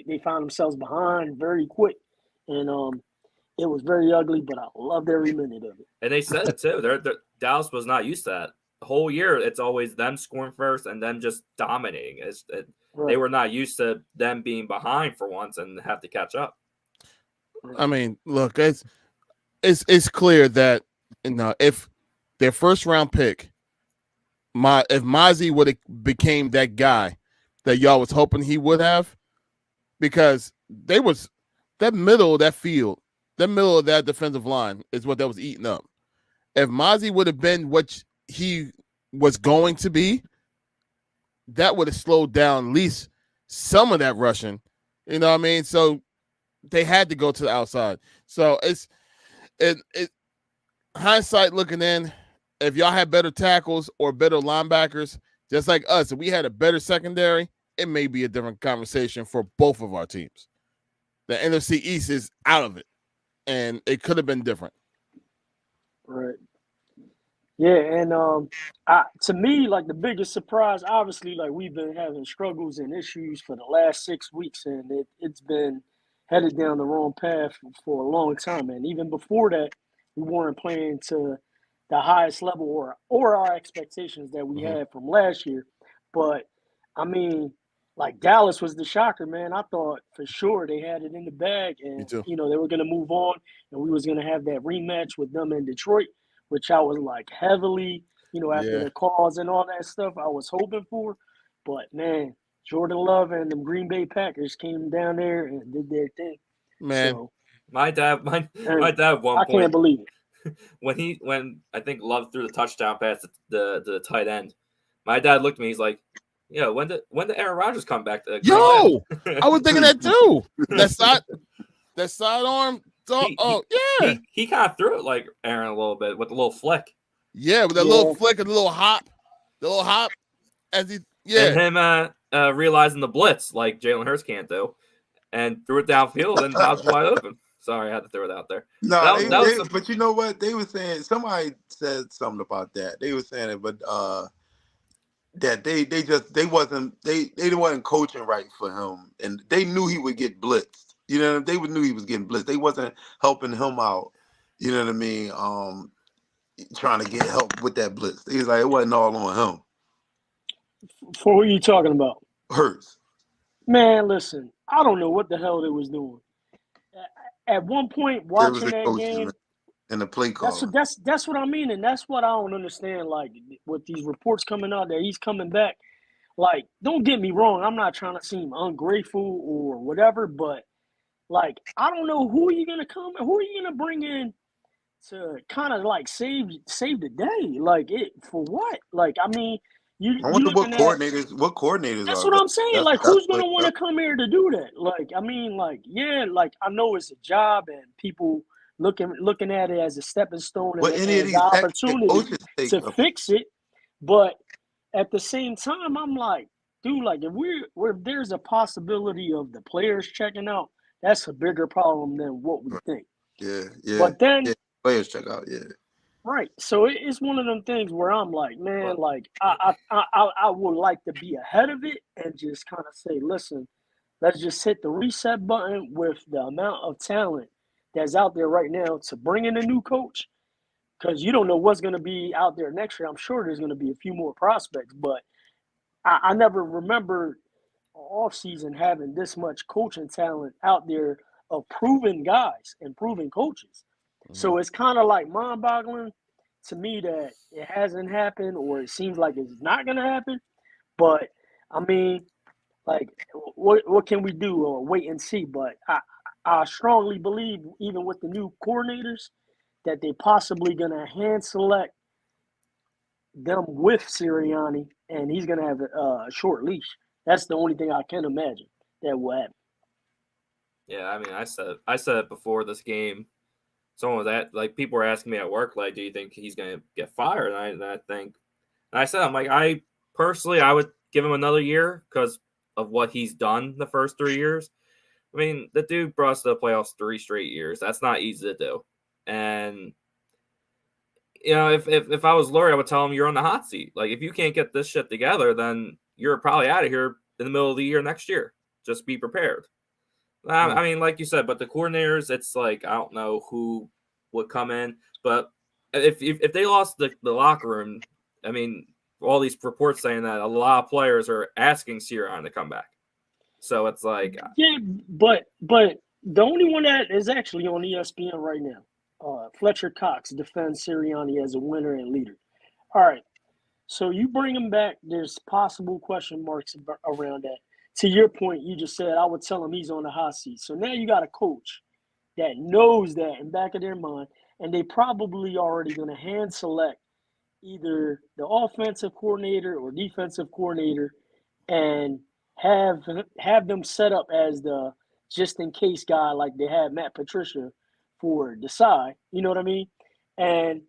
they found themselves behind very quick. And it was very ugly, but I loved every minute of it. And they said it too. Dallas was not used to that. The whole year, it's always them scoring first and then just dominating. Right. They were not used to them being behind for once and have to catch up. I mean, look, it's clear that if their first round pick, if Mozzie would have became that guy that y'all was hoping he would have, because they was that middle of that field, that middle of that defensive line is what that was eating up. If Mozzie would have been what he was going to be, that would have slowed down at least some of that rushing. You know what I mean? So they had to go to the outside. So it's hindsight looking in. If y'all had better tackles or better linebackers, just like us, if we had a better secondary, it may be a different conversation for both of our teams. The NFC East is out of it, and it could have been different. Right. Yeah, and to me, like the biggest surprise, obviously, like we've been having struggles and issues for the last 6 weeks, and it's been headed down the wrong path for a long time. And even before that, we weren't playing to the highest level or our expectations that we had from last year. But I mean, like Dallas was the shocker, man. I thought for sure they had it in the bag, and they were going to move on, and we was going to have that rematch with them in Detroit, which I was like heavily, after the calls and all that stuff, I was hoping for. But man, Jordan Love and the Green Bay Packers came down there and did their thing. Man, so, my dad, at one point, I can't believe it. When I think Love threw the touchdown pass to the tight end, my dad looked at me. He's like, "Yeah, when did Aaron Rodgers come back to?" Yo, I was thinking that too. That sidearm. He kind of threw it like Aaron a little bit with a little flick. Yeah, with that little flick and the little hop, as he and him realizing the blitz like Jalen Hurts can't do, and threw it downfield and that was wide open. Sorry, I had to throw it out there. No, but you know what? They were saying, somebody said something about that. They were saying it, but that they wasn't coaching right for him, and they knew he would get blitzed. They knew he was getting blitzed. They wasn't helping him out. You know what I mean? Trying to get help with that blitz. He's like, it wasn't all on him. For who are you talking about? Hurts. Man, listen. I don't know what the hell they was doing. At one point, It was watching the that coaches game, and the play call. that's what I mean, and that's what I don't understand. Like with these reports coming out that he's coming back. Like, don't get me wrong, I'm not trying to seem ungrateful or whatever, but like I don't know who are you gonna bring in to kind of like save the day. Like it for what? Like I mean, you I wonder looking at what coordinators that's are. what I'm saying. Like, That's who's gonna want to come here to do that? Like, I mean, like, yeah, like I know it's a job and people looking at it as a stepping stone and But any of as an these head opportunity coaches to fix it. But at the same time, I'm like, dude, like if there's a possibility of the players checking out, that's a bigger problem than what we think. yeah. But then Players check out, yeah. right. So it's one of them things where I'm like, man, like I would like to be ahead of it and just kind of say, listen, let's just hit the reset button with the amount of talent that's out there right now to bring in a new coach because you don't know what's going to be out there next year. I'm sure there's going to be a few more prospects, but I never remember off season having this much coaching talent out there of proven guys and proven coaches. So it's kind of like mind-boggling to me that it hasn't happened or it seems like it's not going to happen. But, I mean, like, what can we do or wait and see? But I strongly believe, even with the new coordinators, that they possibly going to hand select them with Sirianni, and he's going to have a short leash. That's the only thing I can imagine that will happen. Yeah, I mean, I said it before this game. Someone was people were asking me at work, like, do you think he's going to get fired? And I said, I'm like, I would give him another year because of what he's done the first 3 years. I mean, the dude brought us to the playoffs 3 straight years. That's not easy to do. And, you know, if I was Lurie, I would tell him you're on the hot seat. Like, if you can't get this shit together, then you're probably out of here in the middle of the year next year. Just be prepared. I mean, like you said, but the coordinators, it's like, I don't know who would come in. But if they lost the locker room, I mean, all these reports saying that a lot of players are asking Sirianni to come back. So it's like, yeah, but the only one that is actually on ESPN right now, Fletcher Cox defends Sirianni as a winner and leader. All right, so you bring him back. There's possible question marks around that. To your point, you just said I would tell him he's on the hot seat. So now you got a coach that knows that in back of their mind, and they probably already going to hand select either the offensive coordinator or defensive coordinator and have them set up as the just in case guy like they had Matt Patricia for Desai. You know what I mean? And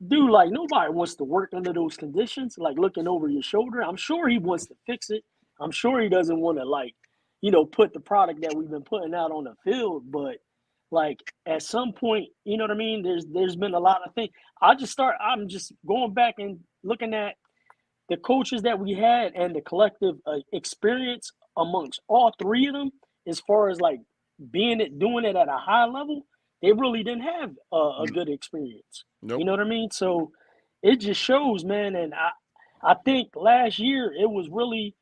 dude, like nobody wants to work under those conditions, like looking over your shoulder. I'm sure he wants to fix it. I'm sure he doesn't want to put the product that we've been putting out on the field, but like at some point, you know what I mean? There's been a lot of things. I'm just going back and looking at the coaches that we had and the collective experience amongst all three of them, as far as like doing it at a high level, they really didn't have a good experience. Nope. You know what I mean? So it just shows, man. And I think last year it was really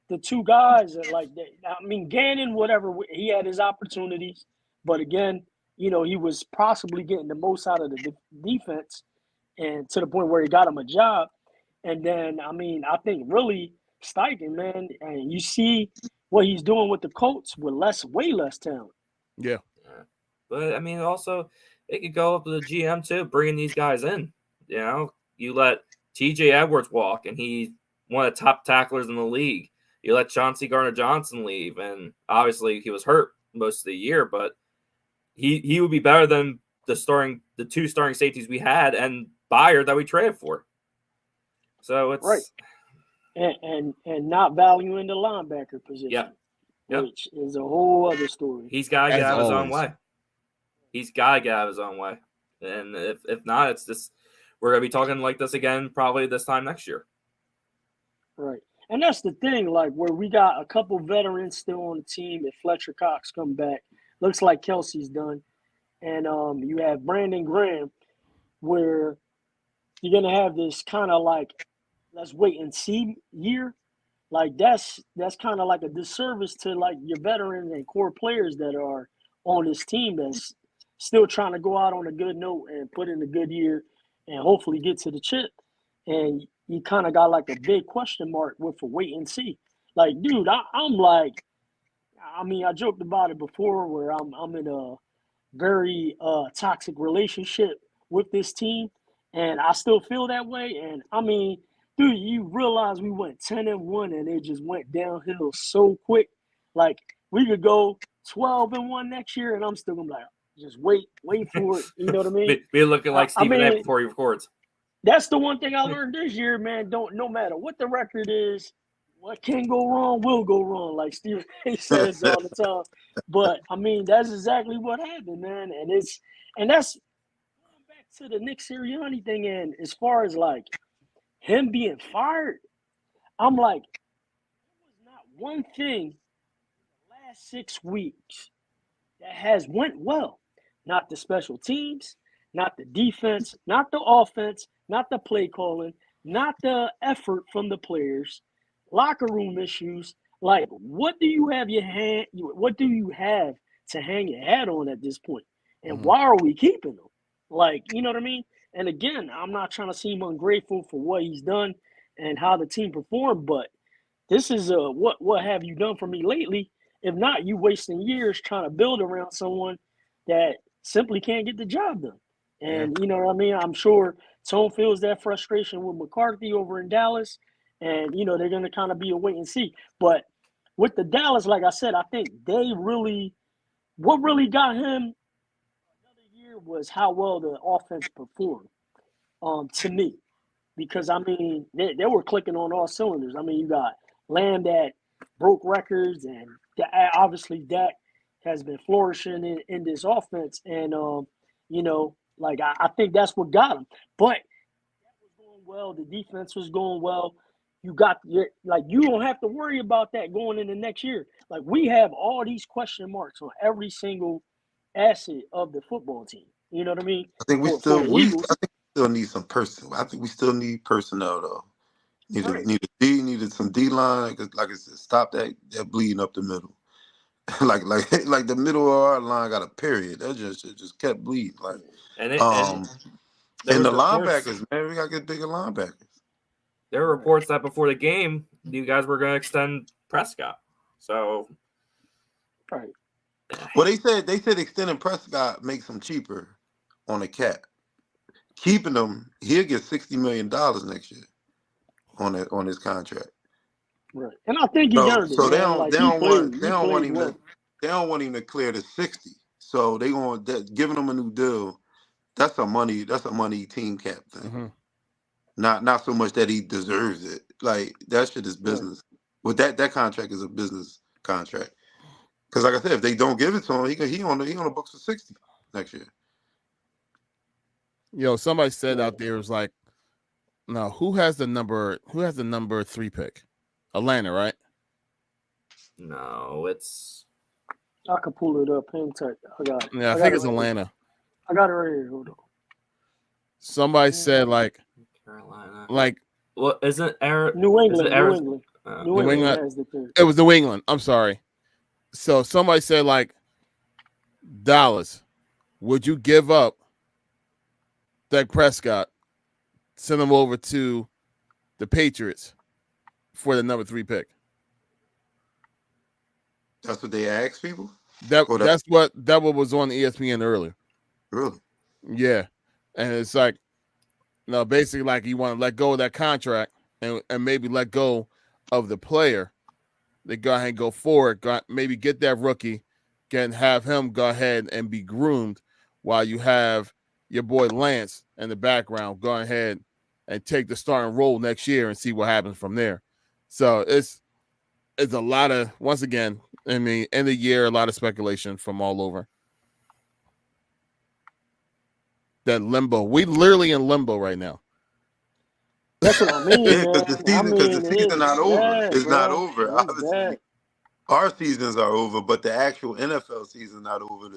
the two guys that Gannon, whatever, he had his opportunities, but again, he was possibly getting the most out of the defense, and to the point where he got him a job. And then, I think really Steichen, man, and you see what he's doing with the Colts with way less talent. Yeah. But I mean, also it could go up to the GM too, bringing these guys in. You know, you let TJ Edwards walk, and he's one of the top tacklers in the league. You let Chauncey Gardner-Johnson leave, and obviously he was hurt most of the year, but he would be better than the two starting safeties we had and Byard that we traded for. So it's right, and not valuing the linebacker position, which is a whole other story. He's got to get out of his own way. He's got to get out of his own way, and if not, it's just we're gonna be talking like this again probably this time next year. Right. And that's the thing, like where we got a couple veterans still on the team. If Fletcher Cox come back, looks like Kelsey's done, and you have Brandon Graham, where you're gonna have this kind of like let's wait and see year, Like that's kind of like a disservice to like your veterans and core players that are on this team that's still trying to go out on a good note and put in a good year and hopefully get to the chip. And you kind of got like a big question mark with a wait and see. Like, dude, I'm like, I mean, I joked about it before where I'm in a very toxic relationship with this team, and I still feel that way. And I mean, dude, you realize we went 10-1 and it just went downhill so quick. Like we could go 12-1 next year, and I'm still gonna be like, just wait for it. You know what I mean? Be looking like Stephen A mean, before he records. That's the one thing I learned this year, man. No matter what the record is, what can go wrong will go wrong, like Stephen A says all the time. But I mean, that's exactly what happened, man. And that's going back to the Nick Sirianni thing. And as far as like him being fired, I'm like, there was not one thing in the last 6 weeks that has went well. Not the special teams, not the defense, not the offense, not the play calling, not the effort from the players, locker room issues. Like, what do you have to hang your hat on at this point? And why are we keeping them? Like, you know what I mean? And again, I'm not trying to seem ungrateful for what he's done and how the team performed, but this is what have you done for me lately? If not, you wasting years trying to build around someone that simply can't get the job done. And you know what I mean? I'm sure Tone feels that frustration with McCarthy over in Dallas. And, you know, they're going to kind of be a wait and see. But with the Dallas, like I said, I think what really got him another year was how well the offense performed, to me. Because, I mean, they were clicking on all cylinders. I mean, you got Lamb that broke records, and obviously Dak has been flourishing in this offense. And, you know, like I think that's what got him. But that was going well. The defense was going well. You don't have to worry about that going into next year. Like we have all these question marks on every single asset of the football team. You know what I mean? I think I think we still need some person. I think we still need personnel though. Needed some D line, like I said, stop that bleeding up the middle. like the middle of our line got a period. That just kept bleeding. Like And the linebackers, man, we gotta get bigger linebackers. There were reports that before the game, you guys were going to extend Prescott. So, right. Well, they said extending Prescott makes him cheaper on the cap. Keeping him, he'll get $60 million next year on his contract. Right, and I think he earned it. So they don't want him to clear the 60. So they giving him a new deal. That's a money team cap thing. Mm-hmm. Not so much that he deserves it. Like that shit is business. With that contract is a business contract. Because like I said, if they don't give it to him, he on the books for 60 next year. Yo, somebody said out there was like, no, who has the number 3 pick? Atlanta, right? No, it's. I could pull it up. Hang tight. I got it. Yeah, I think it's Atlanta. I got it right here. Hold on. Somebody said like Carolina. Like, what isn't New England? New England has the third. It was New England. I'm sorry. So somebody said like, Dallas, would you give up Dak Prescott, send him over to the Patriots for the number 3 pick? That's what they asked people? That what was on ESPN earlier. Really? Yeah. And it's like, no, basically like you want to let go of that contract and maybe let go of the player. They go ahead and go for it. Maybe get that rookie, have him go ahead and be groomed while you have your boy Lance in the background. Go ahead and take the starting role next year and see what happens from there. So it's a lot of, once again, I mean, end of the year, a lot of speculation from all over. That limbo. We literally in limbo right now. That's what I mean. Because the season not over. It's not over. Obviously, our seasons are over, but the actual NFL season not over.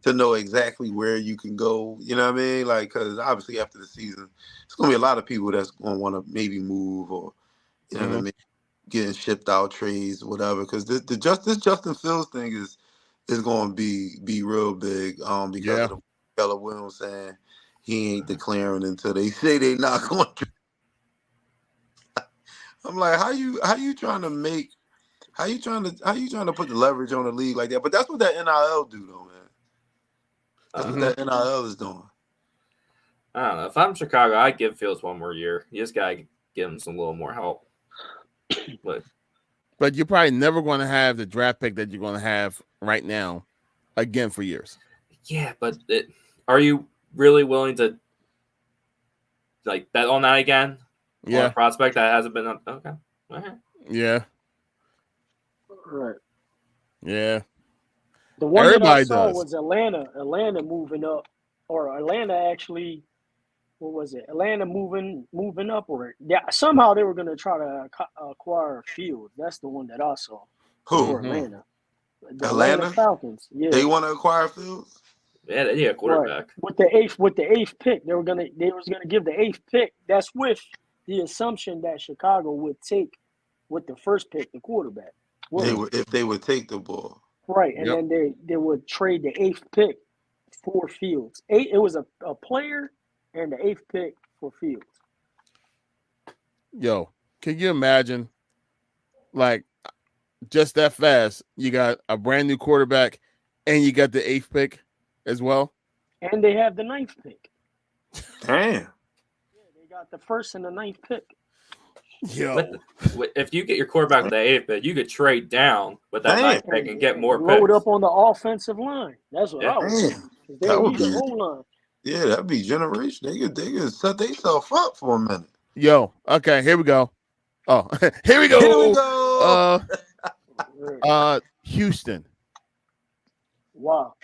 To know exactly where you can go. You know what I mean? Like, because obviously after the season, it's gonna be a lot of people that's gonna want to maybe move or, you know what I mean. getting shipped out trades, whatever. Because this Justin Fields thing is going to be real big. Because of the Keller Williams saying he ain't declaring until they say they not going to. I'm like, how you trying to put the leverage on the league like that? But that's what that NIL do, though, man. That's what that NIL is doing. I don't know. If I'm Chicago, I'd give Fields one more year. You just gotta give him some little more help. But you're probably never going to have the draft pick that you're going to have right now again for years. Yeah, but are you really willing to like bet on that again? Yeah, on a prospect that hasn't been okay. All right. Yeah. Right. Yeah. The one Everybody that I saw does. was Atlanta. Atlanta moving up, or Atlanta actually. What was it? Atlanta moving up, or somehow they were going to try to acquire Fields. That's the one that I saw. Who? For Atlanta. The Atlanta Falcons. Yeah. They want to acquire Fields? Yeah, they need a quarterback. Right. With the eighth pick, they was gonna give the eighth pick. That's with the assumption that Chicago would take with the first pick the quarterback. If they would take the ball. Right, and then they would trade the eighth pick for Fields. It was a player and the eighth pick for Fields. Yo, can you imagine, like, just that fast, you got a brand new quarterback and you got the eighth pick as well? And they have the ninth pick. Damn. Yeah, they got the first and the ninth pick. Yo. If you get your quarterback with the eighth pick, you could trade down with that ninth pick and get more picks. Load up on the offensive line. That's what I was saying. That would be the O-line. Yeah, that'd be generation. They could set themselves up for a minute. Yo, okay, here we go. Oh, here we go. Here we go. Houston. Wow.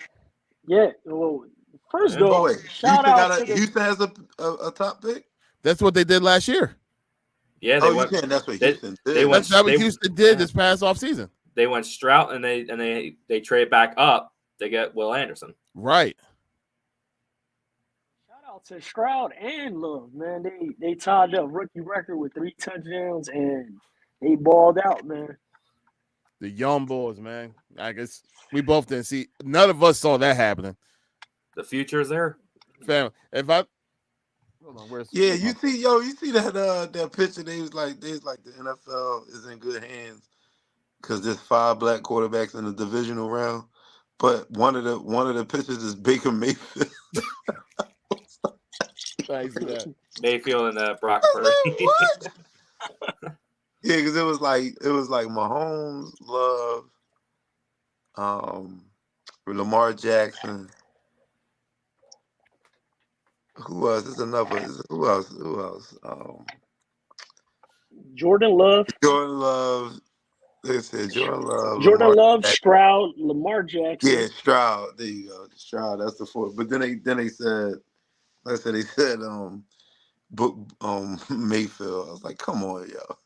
Yeah. Well, first though, shout out to Houston has a top pick. That's what they did last year. Yeah, that's what Houston did. That's what Houston did this past offseason. They went Stroud and they trade back up to get Will Anderson. Right. Shout out to Stroud and Love, man. They tied up rookie record with 3 touchdowns and they balled out, man. The young boys, man. I guess we both didn't see. None of us saw that happening. The future is there. Fam, if I hold on, you see that picture? They was like the NFL is in good hands because there's 5 black quarterbacks in the divisional round, but one of the pictures is Baker Mayfield. I see that. Mayfield and Brock Purdy. What? Yeah, because it was like Mahomes, Love, Lamar Jackson. Who else? There's another. Who else? Jordan Love. They said Jordan Love. Jordan Love, Stroud, Lamar Jackson. Yeah, Stroud. There you go. Stroud. That's the 4th. But then they said, like I said, Mayfield. I was like, come on, yo.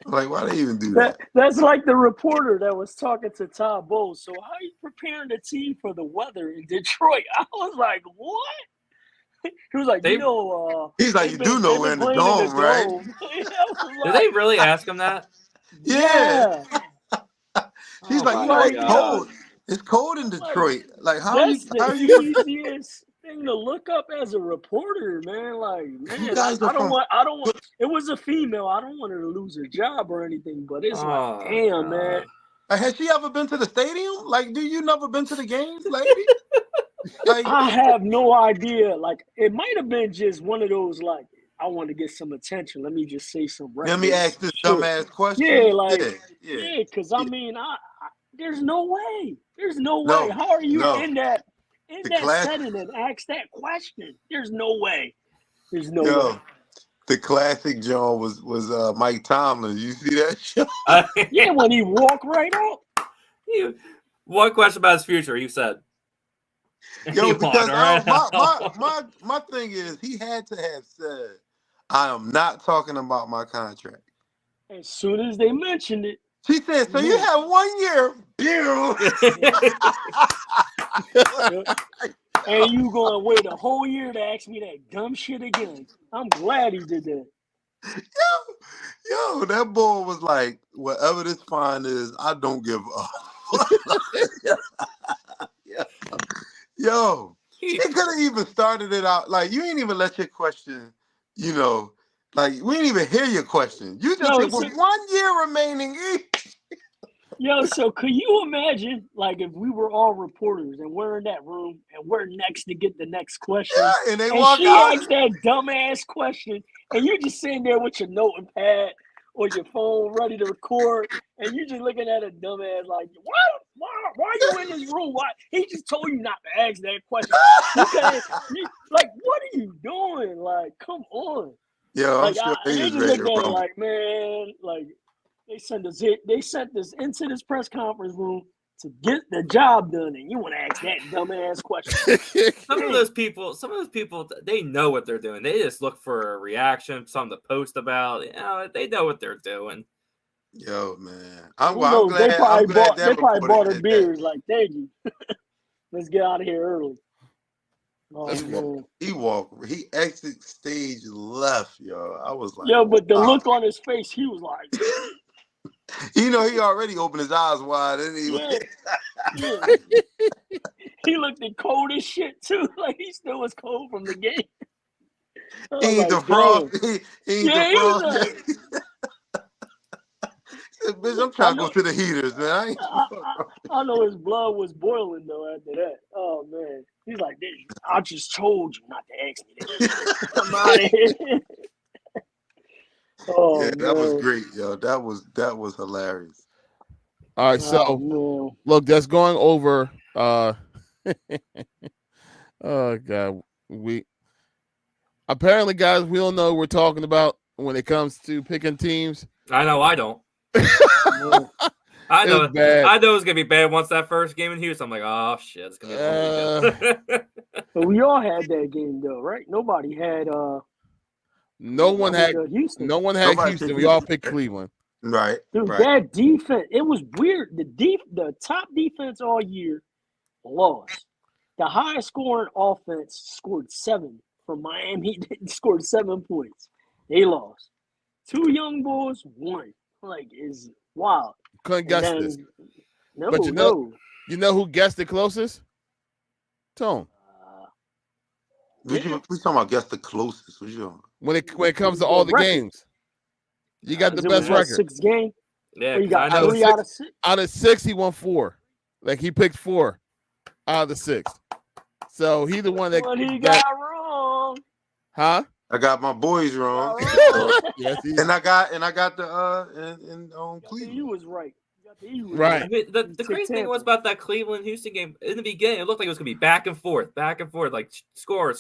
Like, why they even do that? That's like the reporter that was talking to Todd Bowles. So how are you preparing the team for the weather in Detroit? I was like, what? He was like, he's like, you do know we're in the dome, right? Did they really ask him that? Yeah. He's like, it's cold. It's cold in Detroit. Like, how are you? Easiest thing to look up as a reporter, man. Like, man, I don't want. It was a female. I don't want her to lose her job or anything. But it's like, damn, man. Has she ever been to the stadium? Like, do you never been to the games, lady? Like, I have no idea. Like, it might have been just one of those, like, I want to get some attention. Let me just say some. Let me ask this dumbass question. Yeah, like, because I mean, there's no way. There's no way. How are you in that setting and ask that question? There's no way. There's no way. The classic John was Mike Tomlin. You see that show? Yeah, when he walked right out. One question about his future, you said. Yo, because my thing is, he had to have said, I am not talking about my contract. As soon as they mentioned it. She said, so you have 1 year. And you going to wait a whole year to ask me that dumb shit again. I'm glad he did that. Yo, that boy was like, whatever this fine is, I don't give up. Yo, he could have even started it out like you ain't even let your question, like we didn't even hear your question. You just said, with 1 year remaining. Yo, so could you imagine, like, if we were all reporters and we're in that room and we're next to get the next question, and they walk she out. asks that dumbass question, and you're just sitting there with your notepad or your phone ready to record, and you're just looking at a dumbass like, why are you in this room? Why? He just told you not to ask that question. Like, what are you doing? Like, come on. Yo, I'm like, sure they he's just ready looked to at it rumble. like, man, like. They sent us into this press conference room to get the job done, and you want to ask that dumbass question. Some of those people, they know what they're doing. They just look for a reaction, something to post about. They know what they're doing. Yo, man, I'm glad. They probably bought reporter her beers. Like, thank you. Let's get out of here early. He exit stage left, yo. I was like, yo, but the look on his face, he was like, he already opened his eyes wide, didn't he? Yeah. He looked cold as shit too. Like he still was cold from the game. He ain't defrost. He ain't defrost. Bitch, I'm trying to go to the heaters, man. I know his blood was boiling though after that. Oh man, he's like, I just told you not to ask me this. I'm out of here. Oh, yeah, that was great, yo. That was hilarious. All right, so look, that's going over. Oh God, apparently, guys, we don't know what we're talking about when it comes to picking teams. I know I don't. I know it's gonna be bad once that first game in Houston. I'm like, oh shit, it's gonna be But we all had that game though, right? Nobody had no one had Houston. No one had Houston. We all picked Cleveland. Right. Dude, right. That defense, it was weird. The top defense all year lost. The highest scoring offense scored 7 from Miami. Scored 7 points. They lost. 2 young boys won. Like, is wild. Couldn't guess this. No, but you know who guessed it closest? Tone. We talking about guess the closest. When it comes to all the games, you got the best record. 6 games. Yeah, you got 3 out of 6. Out of 6, he won 4. Like he picked 4 out of the 6. So he the one that got wrong. Huh? I got my boys wrong. Yes, and I got the Cleveland. He was right. Right. I mean, the crazy thing was about that Cleveland Houston game in the beginning. It looked like it was gonna be back and forth, like score,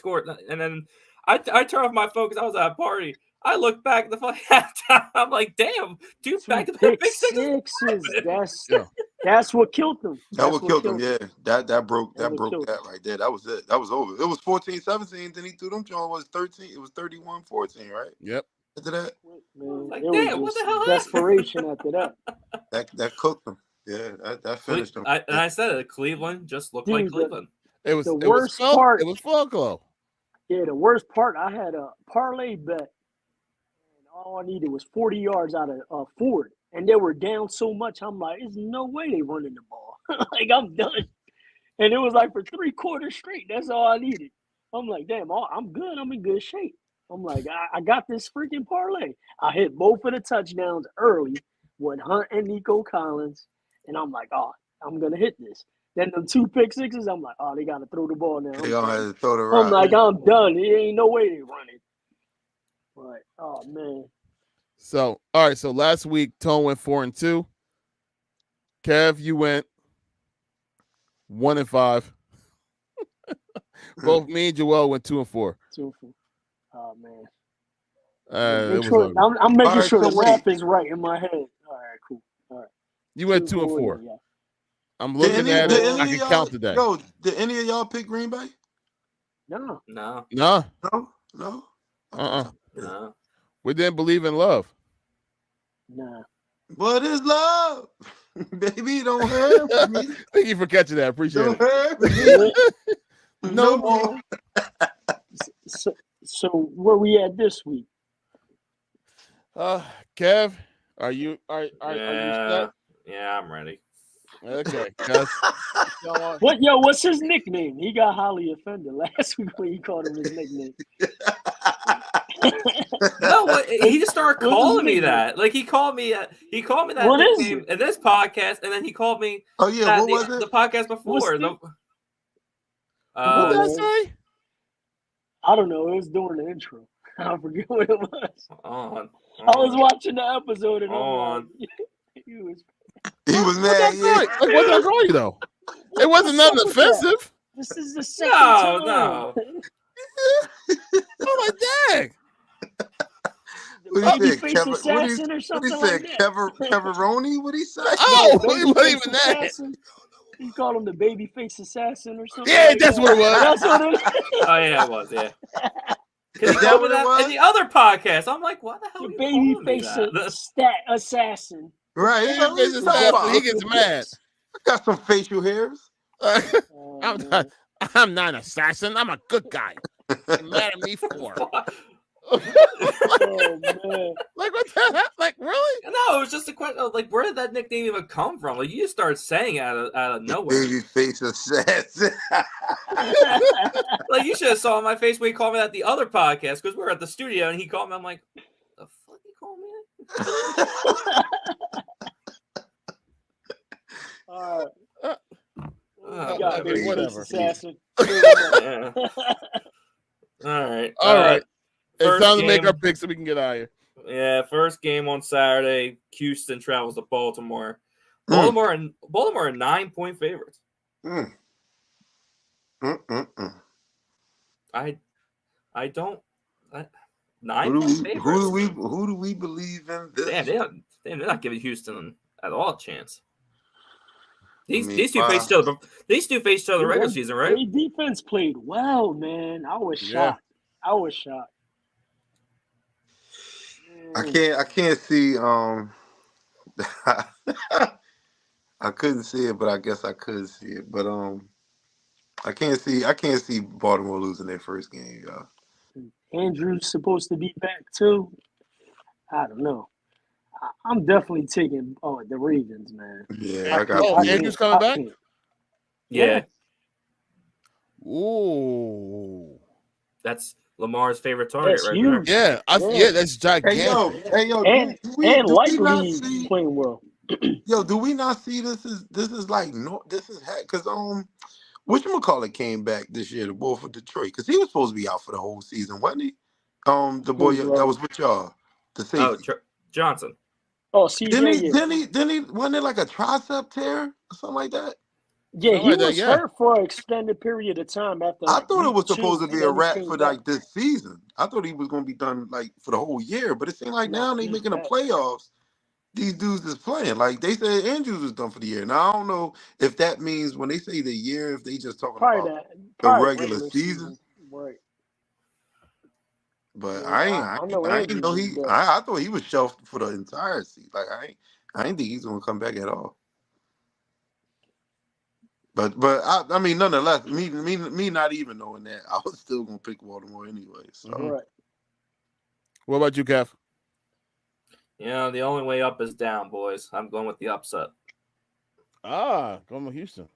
and then I turned off my phone because I was at a party. I looked back at the halftime. I'm like, damn, 2 back-to-back big sixes. That's what killed them. That's what killed them. Yeah, that broke that right there. That was it. That was over. It was 14-17. Then he threw them. John was 13. It was 31-14, right? Yep. After that, like, damn, what the hell? Desperation after that. That cooked them. Yeah, that finished them. I said it. Cleveland just looked like Cleveland. It was the worst part. It was Folklore. Yeah, the worst part. I had a parlay bet, and all I needed was 40 yards out of Ford, and they were down so much. I'm like, there's no way they running the ball. Like I'm done. And it was like for 3 quarters straight. That's all I needed. I'm like, damn, I'm good. I'm in good shape. I'm like, I got this freaking parlay. I hit both of the touchdowns early with Hunt and Nico Collins, and I'm like, oh, I'm gonna hit this. Then the 2 pick sixes, I'm like, oh, they gotta throw the ball now. They gonna have to throw the rock. I'm like, I'm done. There ain't no way they run it. But oh man. So all right. So last week, Tone went 4-2. Kev, you went 1-5. Both me and Joel went 2-4. 2-4. Oh man. I'm making sure the rap is right in my head. All right, cool. All right. You went 2-4. Yeah. I'm looking at it. I can count to that. Yo, did any of y'all pick Green Bay? No. No. We didn't believe in love. Nah. What is love? Baby, don't hurt me. Thank you for catching that. Appreciate it. Hurt me. No more. So where we at this week? Kev, are you set? Yeah, I'm ready. Okay, Kev. What's his nickname? He got highly offended last week when he called him his nickname. No, he just started What's his calling me nickname? that. Like he called me that What is nickname it? in this podcast, and then he called me. Oh yeah, that what was it? The podcast before. What's What did I man. say? I don't know. It was during the intro. I forget what it was. On. I was watching the episode and I'm On. like, he was mad. Yeah. Like, what did I call you though? It wasn't nothing What's up with that? offensive. This is the second time. No. I'm like, dang. What he Baby said, face Kevin? assassin or What something he like said, that. Keveroni? What he say? Oh, Baby it wasn't face even that. assassin. You call him the baby face assassin or something? Yeah, like that's that. what it was. That's what it is. Oh yeah, it was. Yeah. Is He that called me what it that was? in the other podcast. I'm like, what the hell? The Are you baby calling me face that? assassin. Right. Baby So what face you is talking bad, about? he gets mad. I got some facial hairs. Oh, I'm not an assassin. I'm a good guy. What you mad at me for? oh man. Like what the heck? Like really? No, it was just a question. Like, where did that nickname even come from? Like, you just started saying it out of nowhere. Baby face assassin. Like, you should have saw my face when he called me that the other podcast because we were at the studio and he called me. I'm like, the fuck you call me that? All right. Oh, got baby face whatever. assassin. Yeah. All right. All right. It's first time to make game- our picks so we can get out of here. Yeah, first game on Saturday. Houston travels to Baltimore. Baltimore are 9-point favorites. Mm. I don't. Who 9-point favorites. do we believe in this? Damn, they're not giving Houston at all a chance. These two wow. faced each other. These two faced each other regular season, right? Their defense played well, man. I was shocked. I was shocked. I can't see I couldn't see it, but I guess I could see it. But I can't see Baltimore losing their first game, y'all. Andrew's supposed to be back too. I don't know. I'm definitely taking the Ravens, man. Yeah, I got Andrew's coming back? Yeah. Ooh. That's Lamar's favorite target That's right huge. Yeah, that's gigantic. Hey yo, And do we not likely see? playing well. Yo, do we not see this is like no, this is because whatchamacallit came back this year, the boy for Detroit, because he was supposed to be out for the whole season, wasn't he? The boy that was with y'all, the safety. Johnson. Oh, CJ. Didn't he wasn't it like a tricep tear or something like that? Yeah, he like that, was yeah. hurt for an extended period of time after. I thought it was week supposed 2, to be and a then he wrap came for back. like this season. I thought he was gonna be done like for the whole year, but it seemed like No, now they he's making the back. playoffs. These dudes is playing. Like they said Andrews was done for the year. Now I don't know if that means when they say the year, if they just talking Probably about probably regular season. Right. But Yeah, I I know ain't know Andrews is back. I thought he was shelved for the entire season. Like I ain't think he's gonna come back at all. But I mean nonetheless, me not even knowing that, I was still gonna pick Baltimore anyway. So Right. What about you, Kev? Yeah, the only way up is down, boys. I'm going with the upset. Going with Houston.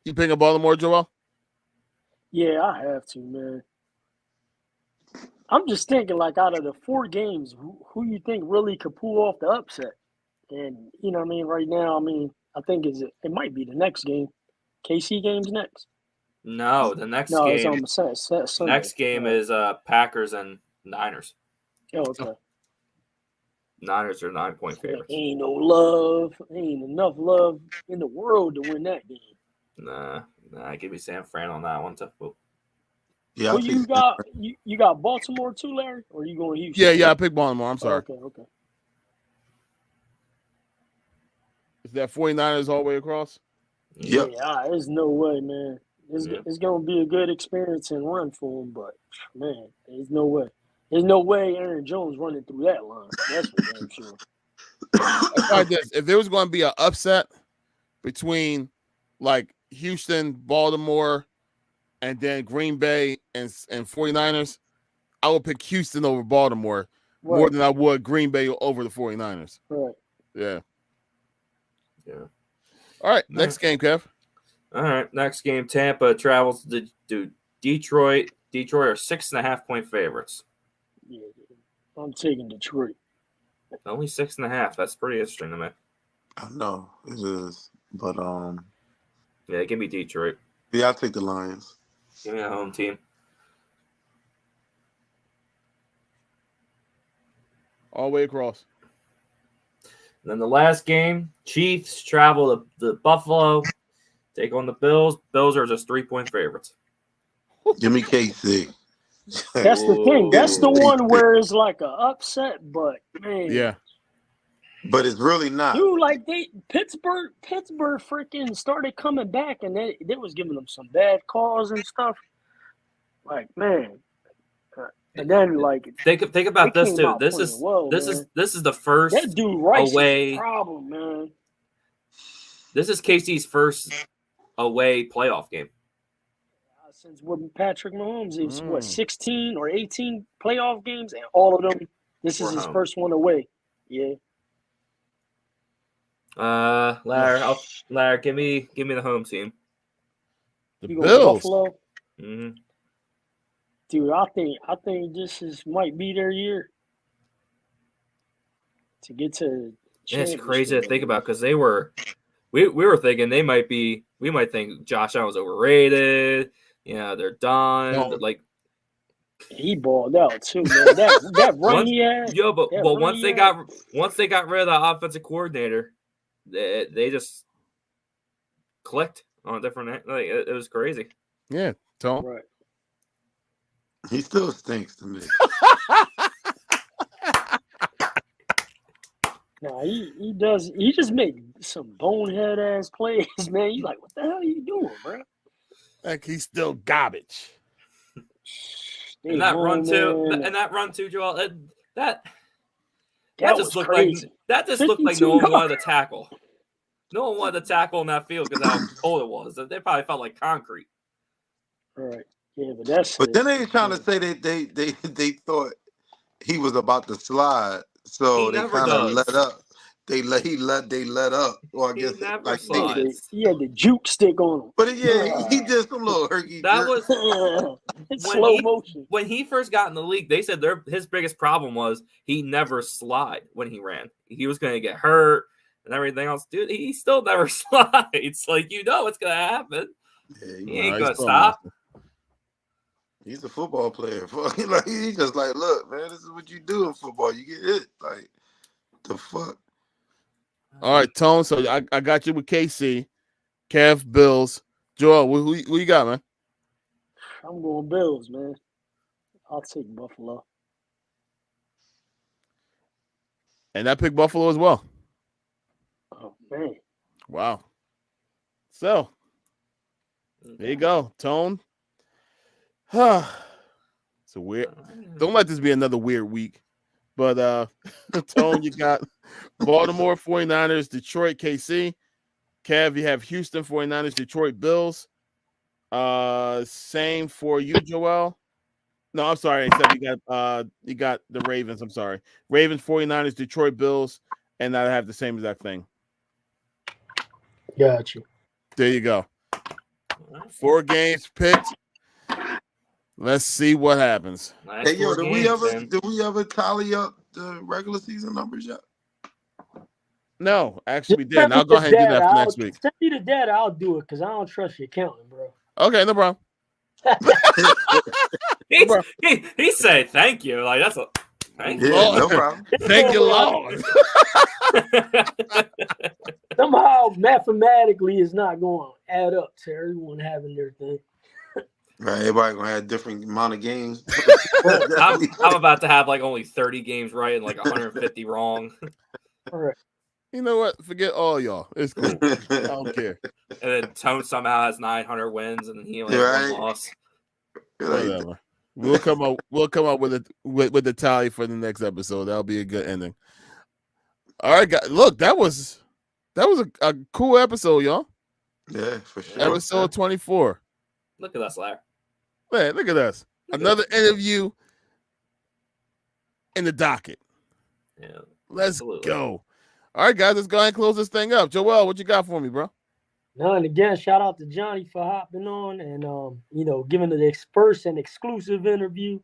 You picking Baltimore, Joel? Yeah, I have to, man. I'm just thinking, like, out of the 4 games, who you think really could pull off the upset? And you know what I mean? Right now, I think it might be the next game. KC game's next. No, the next No, it's game. on Sunday. Next game is Packers and Niners. Oh, okay. Niners are 9-point favorites. Ain't no love. Ain't enough love in the world to win that game. Nah, give me San Fran on that one. yeah, Well, you got Baltimore too, Larry, or you going Houston? Yeah, I picked Baltimore. I'm sorry. Okay. Is that 49ers all the way across? Yep. Yeah, there's no way, man. Yeah. It's going to be a good experience and run for him, but, man, there's no way. There's no way Aaron Jones running through that line. That's for damn sure. Like this, if there was going to be an upset between, like, Houston, Baltimore, and then Green Bay and 49ers, I would pick Houston over Baltimore more than I would Green Bay over the 49ers. Right. Yeah. Yeah. All right. Next game, Kev. All right. Next game, Tampa travels to Detroit. Detroit are 6.5-point favorites. Yeah, I'm taking Detroit. Only 6.5. That's pretty interesting to me. I know it is, but Yeah, give me Detroit. yeah, I'll take the Lions. Give me the home team. All the way across. And then the last game, Chiefs travel to Buffalo, take on the Bills. Bills are just 3-point favorites. Give me KC. That's the thing. That's the one where it's like an upset, but man, Yeah. But it's really not. dude, like Pittsburgh freaking started coming back, and they was giving them some bad calls and stuff. Like, man, and then like Think about they this came too. out This playing well, man. this is the first That dude Rice away is a problem, man. This is KC's first away playoff game. Since with Patrick Mahomes is what 16 or 18 playoff games, and all of them, this is his first one away. Yeah. Larry, give me the home team. The You go Bills. Buffalo? Mm-hmm. Dude, I think this might be their year to get to. Yeah, it's crazy to think about because we were thinking we might think Josh Allen was overrated. Yeah, they're done. No. Like he balled out too, man. That run he had. Yo, but once they got rid of the offensive coordinator, they just clicked on a different. Like it was crazy. Yeah, Tom. Right. He still stinks to me. Nah, he does. He just make some bonehead ass plays, man. You like, what the hell are you doing, bro? Like he's still garbage. And that run too, Joel. That just looked crazy. Like no one wanted to tackle. No one wanted to tackle in that field because how cold it was. They probably felt like concrete. Right. Yeah, but that's. But then they were trying to say that they thought he was about to slide, so they kind of let up. They let up. Or I guess he had the juke stick on him. But yeah, he did some little herky. That was slow motion. When he first got in the league, they said his biggest problem was he never slid when he ran. He was going to get hurt and everything else. Dude, he still never slides. Like, it's going to happen. Yeah, he ain't going to stop. He's a football player. Like he's just like, look, man, this is what you do in football. You get hit. Like, the fuck. All right, Tone. So I got you with KC, Kev, Bills, Joel. Who you got, man? I'm going Bills, man. I'll take Buffalo. And I picked Buffalo as well. Oh man! Wow. So there you go, Tone. It's a weird. Don't let this be another weird week. But Tone, you got Baltimore 49ers, Detroit, KC. Kev, you have Houston 49ers, Detroit Bills. Same for you, Joel. No, I'm sorry. Except you got the Ravens. I'm sorry. Ravens 49ers, Detroit Bills, and I have the same exact thing. Got you. There you go. 4 games picked. Let's see what happens. Hey, yo, did we ever tally up the regular season numbers yet? No, actually we didn't. I'll go ahead and do that for next week. Send me the data. I'll do it because I don't trust your accounting, bro. Okay, no problem. He said thank you. Like that's a thank you. Yeah, no problem. Thank you, Lord. Somehow mathematically it's not going to add up to everyone having their thing. Right, everybody gonna have a different amount of games. I'm about to have like only 30 games right and like 150 wrong. All right. You know what? Forget all y'all. It's cool. I don't care. And then Tone somehow has 900 wins and he only has 1 loss. Whatever. We'll come up with the tally for the next episode. That'll be a good ending. All right, guys. Look, that was a cool episode, y'all. Yeah, for sure. Episode 24. Look at us, Larry. Man, look at us. Another interview in the docket. Yeah. Let's Absolutely. go. All right, guys, let's go ahead and close this thing up. Joel, what you got for me, bro? No, and again, shout out to Jhonny for hopping on and giving the first and exclusive interview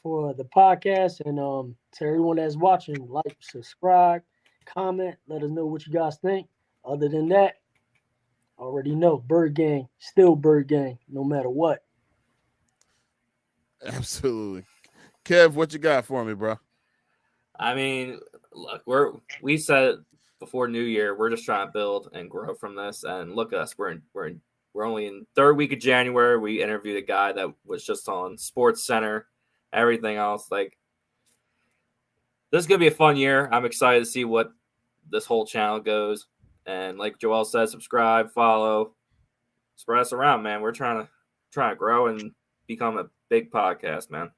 for the podcast. And to everyone that's watching, like, subscribe, comment, let us know what you guys think. Other than that, already know Bird Gang, still Bird Gang, no matter what. Absolutely. Kev, what you got for me, bro? I mean, look, we said before New Year, we're just trying to build and grow from this. And look at us, we're only in third week of January. We interviewed a guy that was just on Sports Center, everything else. Like, this is gonna be a fun year. I'm excited to see what this whole channel goes. And like Joel said, subscribe, follow, spread us around, man. We're trying to grow and become a big podcast, man.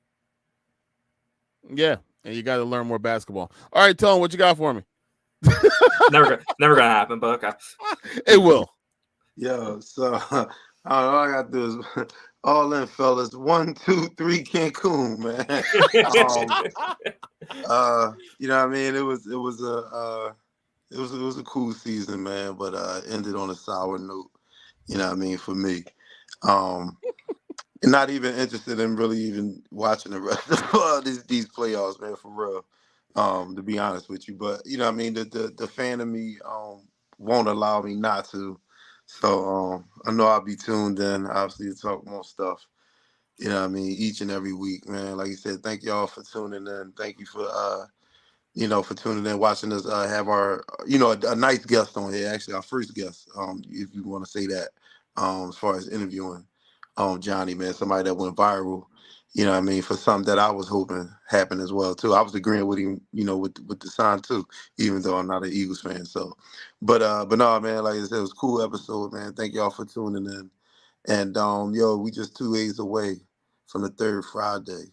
Yeah, and you got to learn more basketball. All right, Tone, what you got for me? Never gonna happen, but okay. It will. Yo, so all I got to do is all in, fellas. 1, 2, 3, Cancun, man. You know what I mean? It was a cool season, man, but ended on a sour note. You know what I mean? For me, and not even interested in really even watching the rest of these playoffs, man. For real, to be honest with you. But you know what I mean? The fan of me won't allow me not to. So I know I'll be tuned in, obviously, to talk more stuff. You know what I mean? Each and every week, man. Like you said, thank y'all for tuning in. Thank you for for tuning in, watching us have our, a nice guest on here. Actually, our first guest, if you want to say that, as far as interviewing Jhonny, man, somebody that went viral, you know what I mean, for something that I was hoping happened as well, too. I was agreeing with him, with the sign, too, even though I'm not an Eagles fan. So, but no, man, like I said, it was a cool episode, man. Thank y'all for tuning in. And, we just 2 days away from the third Friday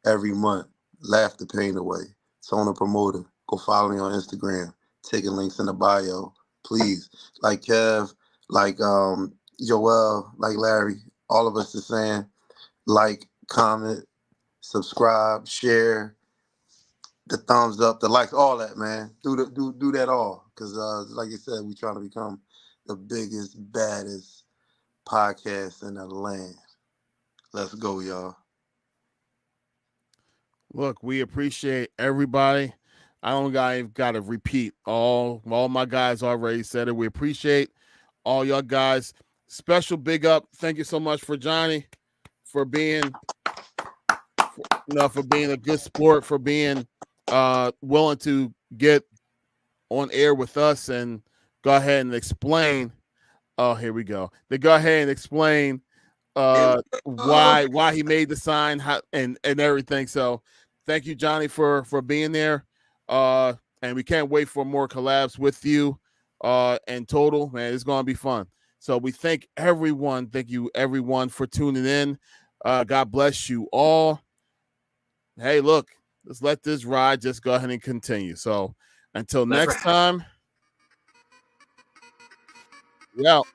every month. Laugh the pain away. Tona Promoter. Go follow me on Instagram. Ticket links in the bio. Please. Like Kev, like Joel, like Larry, all of us are saying, like, comment, subscribe, share, the thumbs up, the likes, all that, man. Do that all. Because like I said, we trying to become the biggest, baddest podcast in the land. Let's go, y'all. Look, we appreciate everybody. I don't got to repeat. All my guys already said it. We appreciate all y'all guys. Special big up. Thank you so much for Jhonny, for being a good sport, for being willing to get on air with us and go ahead and explain. Oh, here we go. They go ahead and explain why he made the sign, and everything. So thank you, Jhonny, for being there. And we can't wait for more collabs with you and Total. Man, it's going to be fun. So we thank everyone. Thank you, everyone, for tuning in. God bless you all. Hey, look, let's let this ride just go ahead and continue. So until next time, we out.